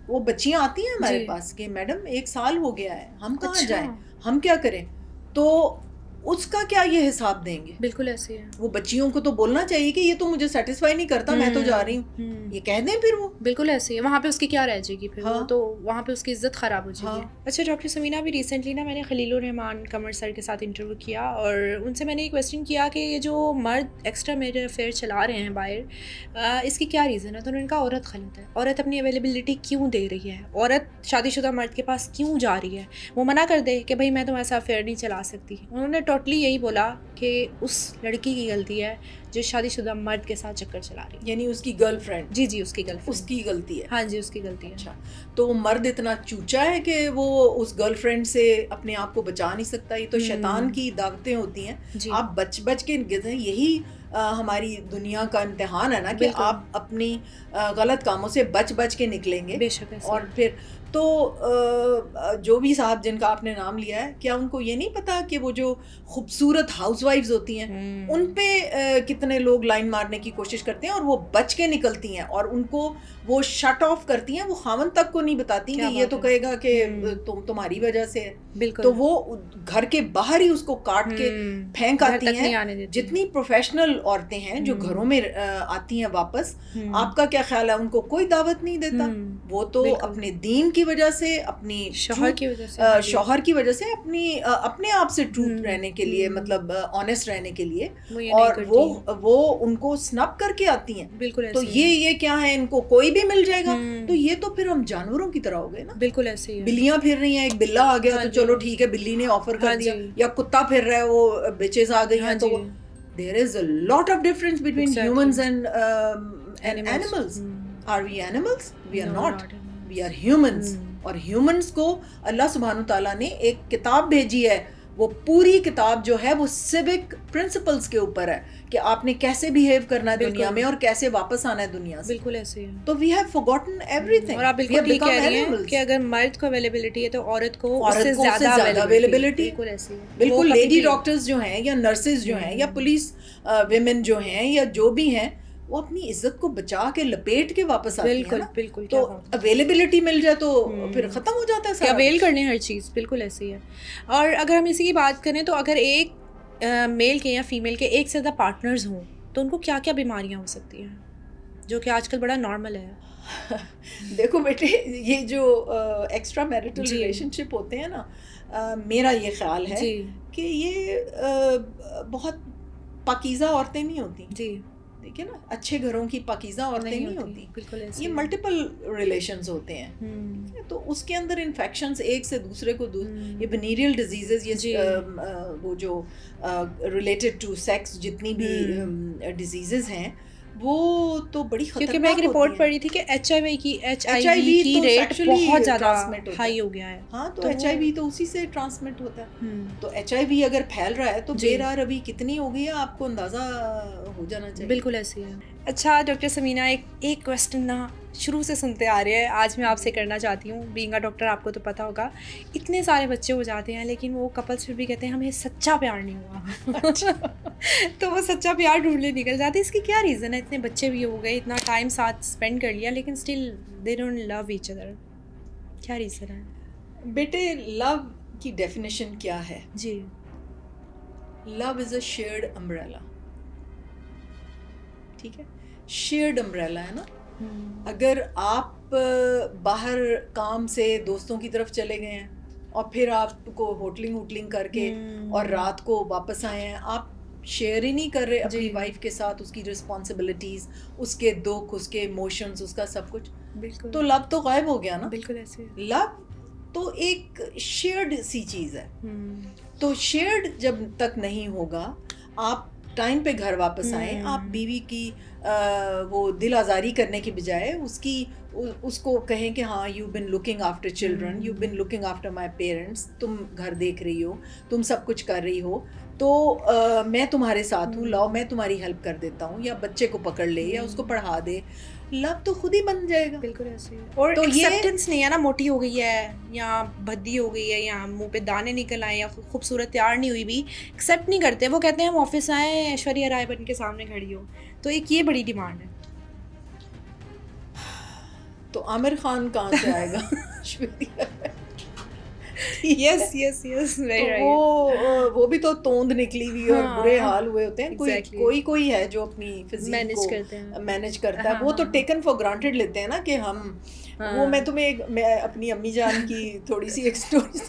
वो बच्चियां आती हैं हमारे पास कि मैडम 1 साल हो गया है, हम कहाँ जाएं, हम क्या करें, तो उसका क्या ये हिसाब देंगे? बिल्कुल ऐसे है। वो बच्चियों को तो बोलना चाहिए कि ये तो मुझे सेटिस्फाई नहीं करता, मैं तो जा रही हूँ, ये कह दें फिर वो। बिल्कुल ऐसे है, वहाँ पे उसकी क्या रह जाएगी फिर, वो तो वहाँ पे उसकी इज्जत ख़राब हो जाएगी। अच्छा डॉक्टर समीना, अभी रिसेंटली ना मैंने खलीलुर रहमान कमर सर के साथ इंटरव्यू किया और उनसे मैंने एक क्वेश्चन किया कि ये जो मर्द एक्स्ट्रा मैरिटल अफेयर चला रहे हैं बाहर, इसकी क्या रीज़न है? तो उन्होंने कहा औरत गलत है, औरत अपनी अवेलेबिलिटी क्यों दे रही है, औरत शादीशुदा मर्द के पास क्यों जा रही है, वो मना कर दे कि भाई मैं तो ऐसा अफेयर नहीं चला सकती। उन्होंने टोटली यही बोला कि उस लड़की की गलती है जो शादीशुदा मर्द के साथ चक्कर चला रही है। यानी उसकी गर्लफ्रेंड? जी जी, उसकी गर्लफ्रेंड, उसकी गलती है। हाँ जी, उसकी गलती है। अच्छा, तो मर्द इतना चूचा है कि वो उस गर्लफ्रेंड से अपने आप को बचा नहीं सकता? ये तो शैतान की दावतें होती हैं। आप बच बच के, यही हमारी दुनिया का इम्तिहान है ना कि आप अपनी गलत कामों से बच बच के निकलेंगे। बेशक। और फिर तो जो भी साहब जिनका आपने नाम लिया है, क्या उनको ये नहीं पता कि वो जो खूबसूरत हाउसवाइफ्स होती हैं उन पे कितने लोग लाइन मारने की कोशिश करते हैं और वो बच के निकलती हैं और उनको वो शट ऑफ करती हैं, वो खामन तक को नहीं बताती कि ये तो कहेगा कि तुम्हारी वजह से है, तो वो घर के बाहर ही उसको काट के फेंक आती हैं। जितनी प्रोफेशनल औरतें हैं जो घरों में आती हैं वापस, आपका क्या ख्याल है? उनको कोई दावत नहीं देता। वो तो अपने दीन की वजह से, अपनी शौहर की वजह से अपने आप से ट्रूथ रहने के लिए, मतलब ऑनेस्ट रहने के लिए, और वो उनको स्नब करके आती हैं। बिल्कुल। तो ये क्या है, इनको कोई भी मिल जाएगा, तो ये तो फिर हम जानवरों की तरह हो गए ना। बिल्कुल ऐसे ही है। बिल्लियां फिर रही हैं, एक बिल्ला आ गया तो चलो ठीक है, बिल्ली ने ऑफर कर दिया, या कुत्ता फिर रहा है, वो बिचेस आ गई हैं, तो there is a lot of difference between humans and animals. Are we animals? We are not, we are humans. और ह्यूमंस को अल्लाह सुब्हानु ताला ने एक किताब भेजी है, वो पूरी किताब जो है वो सिविक प्रिंसिपल्स के ऊपर है कि आपने कैसे बिहेव करना है दुनिया में और कैसे वापस आना है दुनिया से। बिल्कुल ऐसे है। तो वी हैव फॉरगॉटन एवरीथिंग। और आप बिल्कुल ठीक कह रही हैं कि अगर मर्द को अवेलेबिलिटी है तो औरत को उससे ज्यादा अवेलेबिलिटी। बिल्कुल ऐसे है। बिल्कुल। लेडी डॉक्टर्स जो हैं या नर्सेज जो हैं या पुलिस विमेन जो हैं या जो भी हैं, वो अपनी इज्जत को बचा के लपेट के वापस आती है ना। बिल्कुल। तो अवेलेबिलिटी मिल जाए तो फिर खत्म हो जाता है सारा। अवेल करने हर चीज़। बिल्कुल ऐसे ही है। और अगर हम इसी की बात करें तो अगर एक मेल के या फीमेल के एक से ज़्यादा पार्टनर्स हों तो उनको क्या क्या बीमारियां हो सकती हैं, जो कि आजकल बड़ा नॉर्मल है? देखो बेटे, ये जो एक्स्ट्रा मैरिटल रिलेशनशिप होते हैं ना, मेरा ये ख्याल है कि ये बहुत पाकीज़ा औरतें नहीं होती। जी, देखिए ना, अच्छे घरों की पाकीज़ा औरतें नहीं होती। बिल्कुल ऐसे। ये मल्टीपल रिलेशंस होते हैं, तो उसके अंदर इन्फेक्शंस एक से दूसरे को ये वेनेरियल डिजीजेस, ये वो जो रिलेटेड टू सेक्स जितनी भी डिजीजेस हैं, वो तो बड़ी खतरनाक। क्योंकि मैं एक रिपोर्ट पढ़ी थी कि HIV की रेट बहुत ज़्यादा हाई हो गया है। हाँ, तो HIV तो उसी से ट्रांसमिट होता है। तो HIV अगर फैल रहा है तो बेरारवी कितनी हो गई है, आपको अंदाज़ा हो जाना चाहिए। बिल्कुल ऐसे ही है। अच्छा डॉक्टर समीना, एक क्वेश्चन ना शुरू से सुनते आ रहे हैं, आज मैं आपसे करना चाहती हूँ। बीइंग अ डॉक्टर आपको तो पता होगा, इतने सारे बच्चे हो जाते हैं लेकिन वो कपल्स फिर भी कहते हैं हमें सच्चा प्यार नहीं हुआ। तो वो सच्चा प्यार ढूंढने निकल जाते हैं। इसकी क्या रीज़न है? इतने बच्चे भी हो गए, इतना टाइम साथ स्पेंड कर लिया, लेकिन still they don't love each other. क्या रीज़न है? बेटे, लव की डेफिनेशन क्या है? जी, love is a shared umbrella. ठीक है, शेयर्ड अम्ब्रेला है ना। अगर आप बाहर काम से दोस्तों की तरफ चले गए हैं और फिर आपको होटलिंग करके और रात को वापस आए हैं, आप शेयर ही नहीं कर रहे अपनी वाइफ के साथ उसकी रिस्पॉन्सिबिलिटीज, उसके दुख, उसके इमोशंस, उसका सब कुछ। बिल्कुल। तो लव तो गायब हो गया ना। बिल्कुल ऐसे। लव तो एक शेयर्ड सी चीज़ है। तो शेयर्ड जब तक नहीं होगा, आप टाइम पे घर वापस आए, आप बीवी की वो दिल आज़ारी करने की बजाय उसको कहें कि हाँ, you been looking after children, you been looking after my parents, तुम घर देख रही हो, तुम सब कुछ कर रही हो, तो मैं तुम्हारे साथ हूँ, लाओ मैं तुम्हारी हेल्प कर देता हूँ, या बच्चे को पकड़ ले या उसको पढ़ा दे, लव तो खुद ही बन जाएगा। बिल्कुल ऐसे। और तो एक्सेप्टेंस नहीं है ना, मोटी हो गई है या भद्दी हो गई है या मुंह पे दाने निकल आए या खूबसूरत तैयार नहीं हुई भी, एक्सेप्ट नहीं करते। वो कहते हैं हम ऑफिस आए, ऐश्वर्या राय बन के सामने खड़ी हो। तो एक ये बड़ी डिमांड है। तो आमिर खान कहाँ से आएगा? Yes yes yes, very right. वो भी तो तोंद निकली हुई और बुरे हाल हुए होते हैं। कोई है जो अपनी फिजिक को मैनेज करता है। वो तो टेकन फॉर ग्रांटेड लेते हैं ना कि हम वो मैं अपनी अम्मी जान की थोड़ी सी एक स्टोरी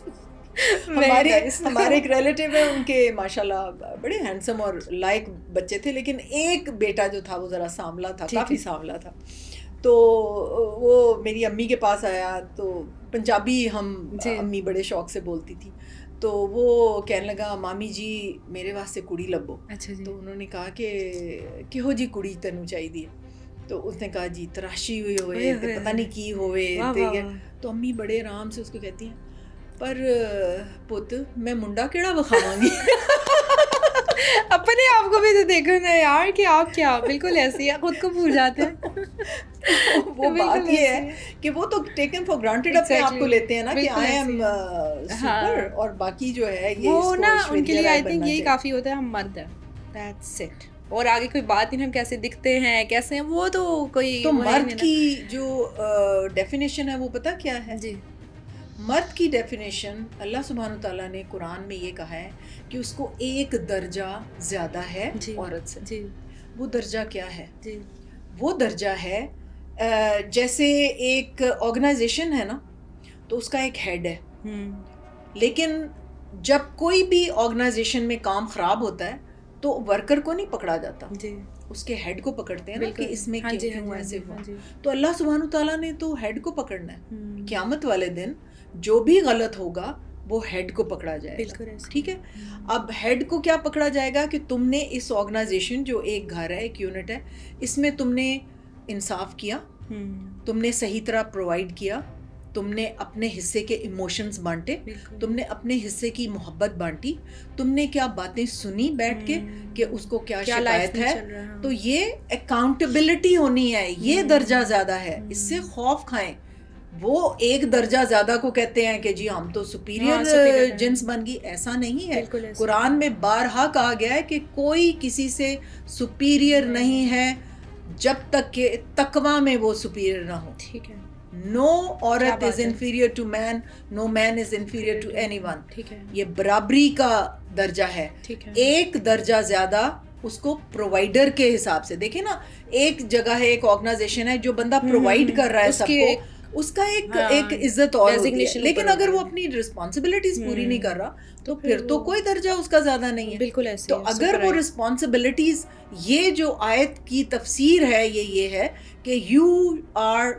हमारे एक रिलेटिव है, उनके माशाल्लाह बड़े हैंडसम और लायक बच्चे थे, लेकिन एक बेटा जो था वो ज़रा सांवला था, काफ़ी सांवला था। तो वो मेरी अम्मी के पास आया, तो पंजाबी अम्मी बड़े शौक से बोलती थी, तो वो कहने लगा मामी जी मेरे वास्ते कुड़ी लभो। अच्छा जी। तो उन्होंने कहा कि किहो जी कुड़ी तेनू चाहिए। तो उसने कहा जी तराशी हुई होए ते पता नहीं की होवे ते। तो अम्मी बड़े आराम से उसको कहती हैं पर पुत मैं मुंडा केड़ा विखावांगी। अपने आप को भी तो देखो ना यार कि आप क्या बिल्कुल ऐसे ही खुद को भूल जाते हैं। वो बात ये है कि वो तो टेकन फॉर ग्रांटेड अपने आप को लेते हैं ना कि आई एम सुपर और बाकी जो है ये वो ना उनके लिए आई थिंक यही काफी होता है हम मर्द हैं, दैट्स इट। और आगे कोई बात नहीं, हम कैसे दिखते हैं कैसे हैं वो तो कोई। तो मर्द की जो डेफिनेशन है वो पता क्या है जी? मर्द की डेफिनेशन अल्लाह सुब्हानहू तआला ने कुरान में ये कहा है कि उसको एक दर्जा ज़्यादा है औरत से। जी। वो दर्जा क्या है? जी। वो दर्जा है जैसे एक ऑर्गेनाइजेशन है ना तो उसका एक हेड है, लेकिन जब कोई भी ऑर्गेनाइजेशन में काम ख़राब होता है तो वर्कर को नहीं पकड़ा जाता जी। उसके हेड को पकड़ते हैं ना कि इसमें क्यों ऐसे हुआ। तो अल्लाह सुब्हानहू तआला ने तो हेड को पकड़ना है। क़यामत वाले दिन जो भी गलत होगा वो हेड को पकड़ा जाएगा, ठीक है। अब हेड को क्या पकड़ा जाएगा कि तुमने इस ऑर्गेनाइजेशन जो एक घर है एक यूनिट है इसमें तुमने इंसाफ किया, तुमने सही तरह प्रोवाइड किया, तुमने अपने हिस्से के इमोशंस बांटे, तुमने अपने हिस्से की मोहब्बत बांटी, तुमने क्या बातें सुनी बैठ के कि उसको क्या शिकायत है। तो ये अकाउंटेबिलिटी होनी है, ये दर्जा ज़्यादा है। इससे खौफ खाएं। वो एक दर्जा ज़्यादा को कहते हैं कि जी हम तो सुपीरियर जिन्स बन गई, ऐसा नहीं है। कुरान में बारहा कहा गया है कि कोई किसी से सुपीरियर नहीं है जब तक के तकवा में वो सुपीरियर ना हो, ठीक है। नो औरत is inferior to man, no man is inferior to anyone, ठीक है। ये बराबरी का दर्जा है, ठीक है। एक दर्जा ज्यादा उसको प्रोवाइडर के हिसाब से देखे ना, एक जगह है एक ऑर्गेनाइजेशन है जो बंदा प्रोवाइड कर रहा है सबको, उसका एक इज्जत और होती है। लेकिन अगर वो अपनी रिस्पॉन्सिबिलिटीज पूरी नहीं कर रहा तो फिर तो कोई दर्जा उसका ज्यादा नहीं है। बिल्कुल ऐसे। तो अगर वो रिस्पॉन्सिबिलिटीज, ये जो आयत की तफसीर है ये है कि you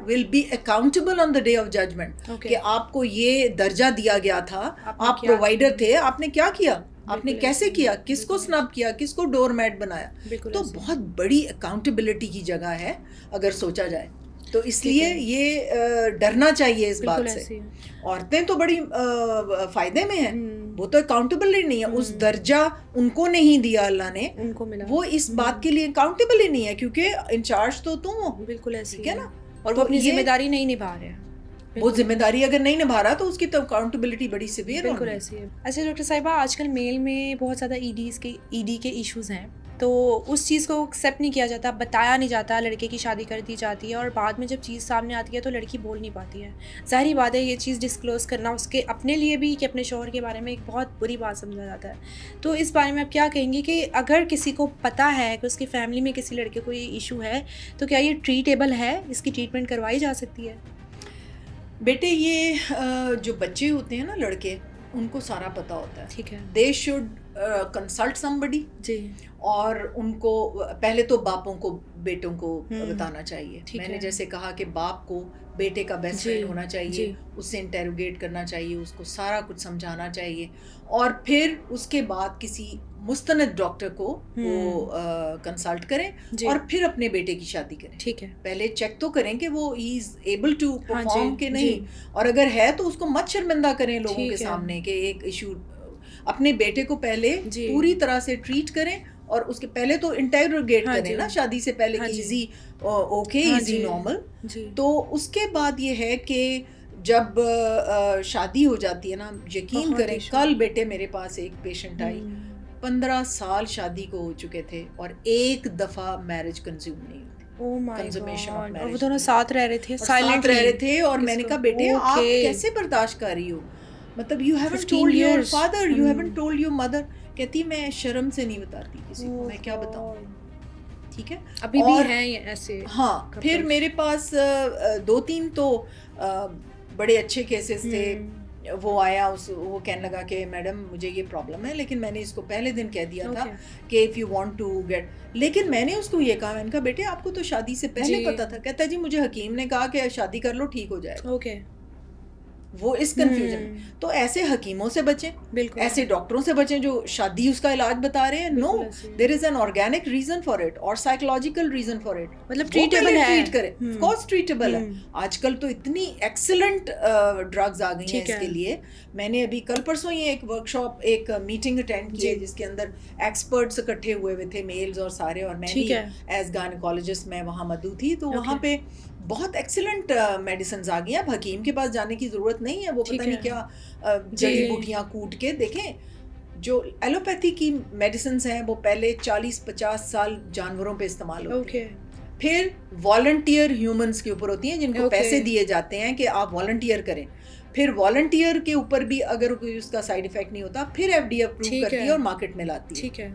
will be accountable on the day of judgement, कि आपको ये दर्जा दिया गया था, आप प्रोवाइडर थे, आपने क्या किया, आपने कैसे किया, किसको स्नब किया, किसको डोरमैट बनाया। तो बहुत बड़ी अकाउंटेबिलिटी की जगह है अगर सोचा जाए तो। इसलिए ये डरना चाहिए इस बात से। औरतें तो बड़ी फायदे में हैं, वो तो अकाउंटेबल ही नहीं है। उस दर्जा उनको नहीं दिया अल्लाह ने, उनको मिला। वो इस बात के लिए अकाउंटेबल ही नहीं है क्योंकि इंचार्ज तो तुम हो। बिल्कुल ऐसे, ठीक है ना। और वो अपनी जिम्मेदारी नहीं निभा रहे हैं। वो जिम्मेदारी अगर नहीं निभा रहा तो उसकी तो अकाउंटेबिलिटी बड़ी सीवियर है। बिल्कुल ऐसी है। अच्छा डॉक्टर साहिबा, आजकल मेल में बहुत ज़्यादा ईडी के इश्यूज़ हैं, तो उस चीज़ को एक्सेप्ट नहीं किया जाता, बताया नहीं जाता, लड़के की शादी कर दी जाती है और बाद में जब चीज़ सामने आती है तो लड़की बोल नहीं पाती है। ज़ाहिर बात है ये चीज़ डिस्क्लोज़ करना उसके अपने लिए भी कि अपने शौहर के बारे में एक बहुत बुरी बात समझा जाता है। तो इस बारे में आप क्या कहेंगे कि अगर किसी को पता है कि उसकी फैमिली में किसी लड़के को ये इशू है तो क्या ये ट्रीटेबल है, इसकी ट्रीटमेंट करवाई जा सकती है? बेटे ये जो बच्चे होते हैं ना लड़के, उनको सारा पता होता है, ठीक है। दे शुड कंसल्ट समबडी जी, और उनको पहले तो बापों को बेटों को बताना चाहिए। मैंने जैसे कहा कि बाप को बेटे का बेस्ट फ्रेंड होना चाहिए, उससे इंटेरोगेट करना चाहिए, उसको सारा कुछ समझाना चाहिए, और फिर उसके बाद किसी मुस्तनद डॉक्टर को वो कंसल्ट करें और फिर अपने बेटे की शादी करें, ठीक है। पहले चेक तो करें कि वो ही इज एबल टू परफॉर्म के नहीं, और अगर है तो उसको मत शर्मिंदा करें लोगों के सामने कि एक इशू। अपने बेटे को पहले पूरी तरह से ट्रीट करें और उसके पहले तो इंटेरोगेट करें ना शादी से पहले, इजी ओके, इजी नॉर्मल। तो उसके बाद ये है कि जब शादी हो जाती है ना, यकीन करें, कल बेटे मेरे पास एक पेशेंट आई, 15 साल शादी को हो चुके थे और एक दफा मैरिज कंज्यूम नहीं हुई, कंज्यूमेशन ऑफ मैरिज। वो दोनों साथ रह रहे थे, साइलेंट रह रहे थे, और मैंने कहा बेटे आप कैसे बर्दाश्त कर रही हो, मतलब you haven't told your father, you haven't told your mother. कहती मैं शर्म से नहीं बताती किसी को, मैं क्या बताऊं, ठीक है। अभी भी हैं ऐसे। हाँ, फिर मेरे पास 2-3 तो बड़े अच्छे केसेस थे। वो आया, वो कहने लगा कि मैडम मुझे ये प्रॉब्लम है, लेकिन मैंने इसको पहले दिन कह दिया था कि if you want to get, लेकिन मैंने उसको ये कहा, मैंने कहा बेटे आपको तो शादी से पहले पता था। कहता जी मुझे हकीम ने कहा कि शादी कर लो ठीक हो जाएगा। ओके, वो इस कंफ्यूजन में। तो ऐसे हकीमों से बचें, बिल्कुल ऐसे डॉक्टरों से बचें जो शादी उसका इलाज बता रहे हैं। No, there is an organic reason for it और साइकोलॉजिकल रीजन फॉर इट। मतलब ट्रीटेबल है, ट्रीट करें, ऑफ कोर्स ट्रीटेबल है। आजकल तो इतनी एक्सीलेंट ड्रग्स आ गई हैं इसके लिए। मैंने अभी कल परसों ही एक वर्कशॉप, एक मीटिंग अटेंड की है जिसके अंदर एक्सपर्ट्स इकट्ठे हुए थे, मेल्स और सारे, और मैं भी एज गायनेकोलॉजिस्ट मैं वहाँ मौजूद थी। तो वहाँ पे बहुत एक्सीलेंट मेडिसिन आ गई हैं। अब हकीम के पास जाने की ज़रूरत नहीं है, वो पता नहीं क्या जड़ी बूटियाँ कूट के देखें। जो एलोपैथी की मेडिसिन हैं वो पहले 40-50 साल जानवरों पे इस्तेमाल होती हैं, फिर वॉलंटियर ह्यूमंस के ऊपर होती हैं जिनको पैसे दिए जाते हैं कि आप वॉलंटियर करें। फिर वॉलंटियर के ऊपर भी अगर कोई उसका साइड इफेक्ट नहीं होता फिर FDA अप्रूव करती है और मार्केट में लाती है। ठीक है,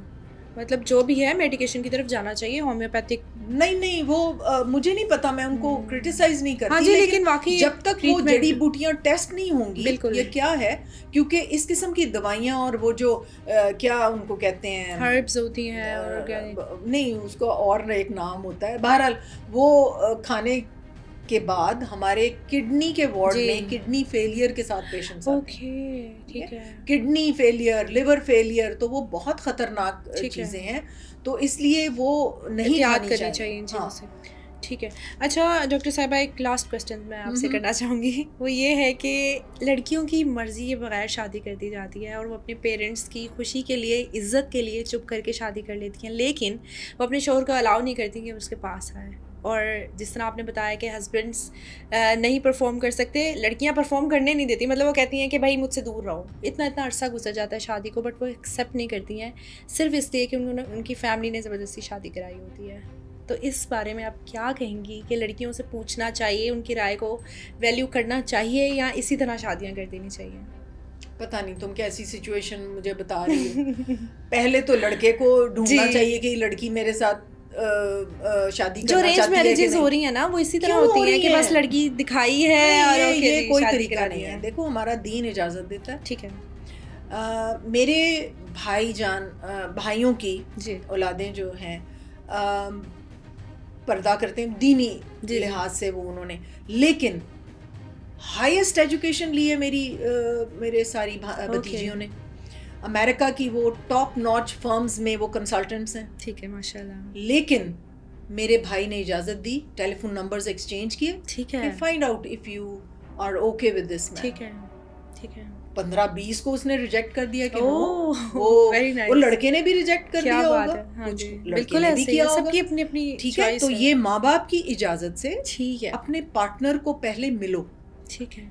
मतलब जो भी है मेडिकेशन की तरफ जाना चाहिए, होम्योपैथिक नहीं वो मुझे नहीं पता, मैं उनको क्रिटिसाइज नहीं करती। हाँ जी, लेकिन वाकई जब तक वो जड़ी बूटियां टेस्ट नहीं होंगी ये क्या है, क्योंकि इस किस्म की दवाइयां और वो जो क्या उनको कहते हैं, हर्ब्स होती हैं और नहीं उसको और एक नाम होता है, बहरहाल वो खाने के बाद हमारे किडनी के वार्ड में किडनी फेलियर के साथ पेशेंट्स आते हैं। ठीक है, किडनी फेलियर, लिवर फेलियर, तो वो बहुत खतरनाक चीजें हैं, तो इसलिए वो नहीं याद करनी चाहिए इन चीज़ों से। ठीक है, अच्छा डॉक्टर साहिबा, एक लास्ट क्वेश्चन मैं आपसे करना चाहूँगी, वो ये है कि लड़कियों की मर्ज़ी के बगैर शादी कर दी जाती है और वो अपने पेरेंट्स की खुशी के लिए, इज़्ज़त के लिए चुप करके शादी कर लेती हैं, लेकिन वो अपने शौहर को अलाउ नहीं करती कि उसके पास आए। और जिस तरह आपने बताया कि हस्बैंड्स नहीं परफॉर्म कर सकते, लड़कियां परफॉर्म करने नहीं देती, मतलब वो कहती हैं कि भाई मुझसे दूर रहो। इतना अरसा गुजर जाता है शादी को, बट वो एक्सेप्ट नहीं करती हैं सिर्फ इसलिए कि उन्होंने, उनकी फैमिली ने ज़बरदस्ती शादी कराई होती है। तो इस बारे में आप क्या कहेंगी कि लड़कियों से पूछना चाहिए, उनकी राय को वैल्यू करना चाहिए या इसी तरह शादियाँ कर देनी चाहिए? पता नहीं तुम कैसी सिचुएशन मुझे बता रही हो। पहले तो लड़के को ढूंढना चाहिए कि लड़की मेरे साथ शादी जो रेंज मैरिजेस हो रही है ना, वो इसी तरह होती है कि बस लड़की दिखाई है और ये कोई तरीका नहीं है। देखो हमारा दीन इजाजत देता है, ठीक है। मेरे भाइयों की औलादें जो हैं पर्दा करते हैं दीनी लिहाज से, वो उन्होंने, लेकिन हाईएस्ट एजुकेशन ली है मेरे सारी भतीजियों ने। अमेरिका की वो टॉप नॉच फर्म्स में वो कंसल्टेंट्स हैं, ठीक है, माशाल्लाह। लेकिन मेरे भाई ने इजाज़त दी, टेलीफोन नंबर्स एक्सचेंज किए, ठीक है, find out if you are okay with this man, ठीक है, ठीक है। 15-20 को उसने रिजेक्ट कर दिया कि वो लड़के ने भी रिजेक्ट कर दिया होगा, कुछ लड़के ने भी किया होगा, सबकी अपनी अपनी, ठीक है। तो ये माँ बाप की इजाज़त से, ठीक है, अपने पार्टनर को पहले मिलो, ठीक है,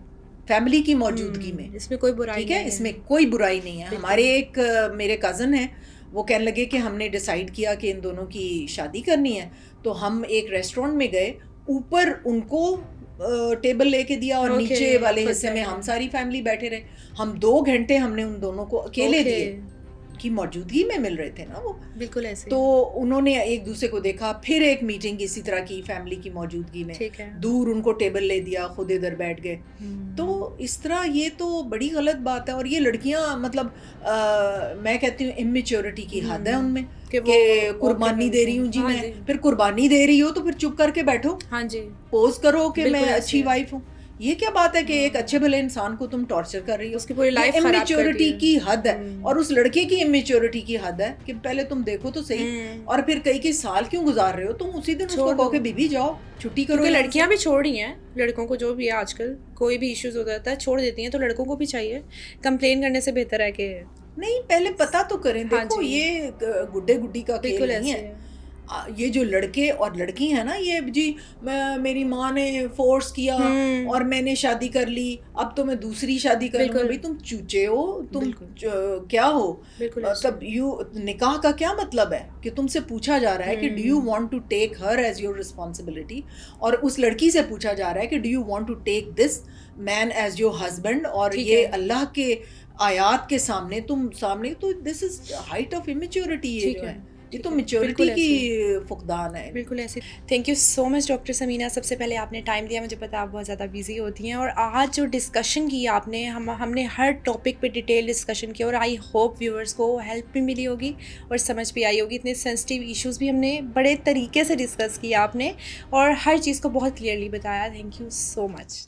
फैमिली की मौजूदगी में, इसमें कोई बुराई नहीं है, इसमें कोई बुराई नहीं है। हमारे एक मेरे कज़न हैं, वो कहने लगे कि हमने डिसाइड किया कि इन दोनों की शादी करनी है, तो हम एक रेस्टोरेंट में गए, ऊपर उनको टेबल लेके दिया और नीचे वाले हिस्से में हम सारी फैमिली बैठे रहे। हम 2 घंटे हमने उन दोनों को अकेले दिए की मौजूदगी में मिल रहे थे ना वो, बिल्कुल ऐसे। तो उन्होंने एक दूसरे को देखा, फिर एक मीटिंग इसी तरह की फैमिली की मौजूदगी में, दूर उनको टेबल ले दिया, खुद इधर बैठ गए। तो इस तरह ये तो बड़ी गलत बात है। और ये लड़कियां मतलब मैं कहती हूँ इमेच्योरिटी की हद है उनमें कि कुर्बानी दे रही हूँ जी मैं। फिर कुर्बानी दे रही हो तो फिर चुप करके बैठो, हाँ जी, पोज करो कि मैं अच्छी वाइफ हूँ। ये क्या बात है कि एक अच्छे भले इंसान को तुम टॉर्चर कर रही हो, उसकी पूरी लाइफ इमेच्योरिटी की हद है। और उस लड़के की इमेच्योरिटी की हद है कि पहले तुम देखो तो सही, और फिर कई साल क्यों गुजार रहे हो तुम, उसी दिन उसको कहो कि बीबी जाओ छुट्टी करो। लड़कियां भी छोड़ रही हैं, लड़कों को जो भी है आजकल कोई भी इश्यूज हो जाता है छोड़ देती हैं, तो लड़कों को भी चाहिए कंप्लेन करने से बेहतर है कि नहीं, पहले पता तो करें। देखो ये गुड्डे गुड्डी का खेल नहीं है। ये जो लड़के और लड़की है ना, ये जी मेरी माँ ने फोर्स किया और मैंने शादी कर ली, अब तो मैं दूसरी शादी करूँगा। भाई तुम चूचे हो, तुम क्या हो? मतलब निकाह का क्या मतलब है कि तुमसे पूछा जा रहा है कि do you want to take her as your responsibility, और उस लड़की से पूछा जा रहा है कि do you want to take this man as your husband. और ये अल्लाह के आयात के सामने तुम सामने, तो this is height of immaturity. ये तो मैच्योरिटी की फुकदान है, बिल्कुल ऐसे। Thank you so much doctor Samina, सबसे पहले आपने टाइम दिया। मुझे पता आप बहुत ज़्यादा बिजी होती हैं, और आज जो डिस्कशन की आपने, हमने हर टॉपिक पे डिटेल डिस्कशन किया, और आई होप व्यूअर्स को हेल्प भी मिली होगी और समझ भी आई होगी। इतने सेंसिटिव इश्यूज़ भी हमने बड़े तरीके से डिस्कस किया आपने, और हर चीज़ को बहुत क्लियरली बताया। Thank you so much.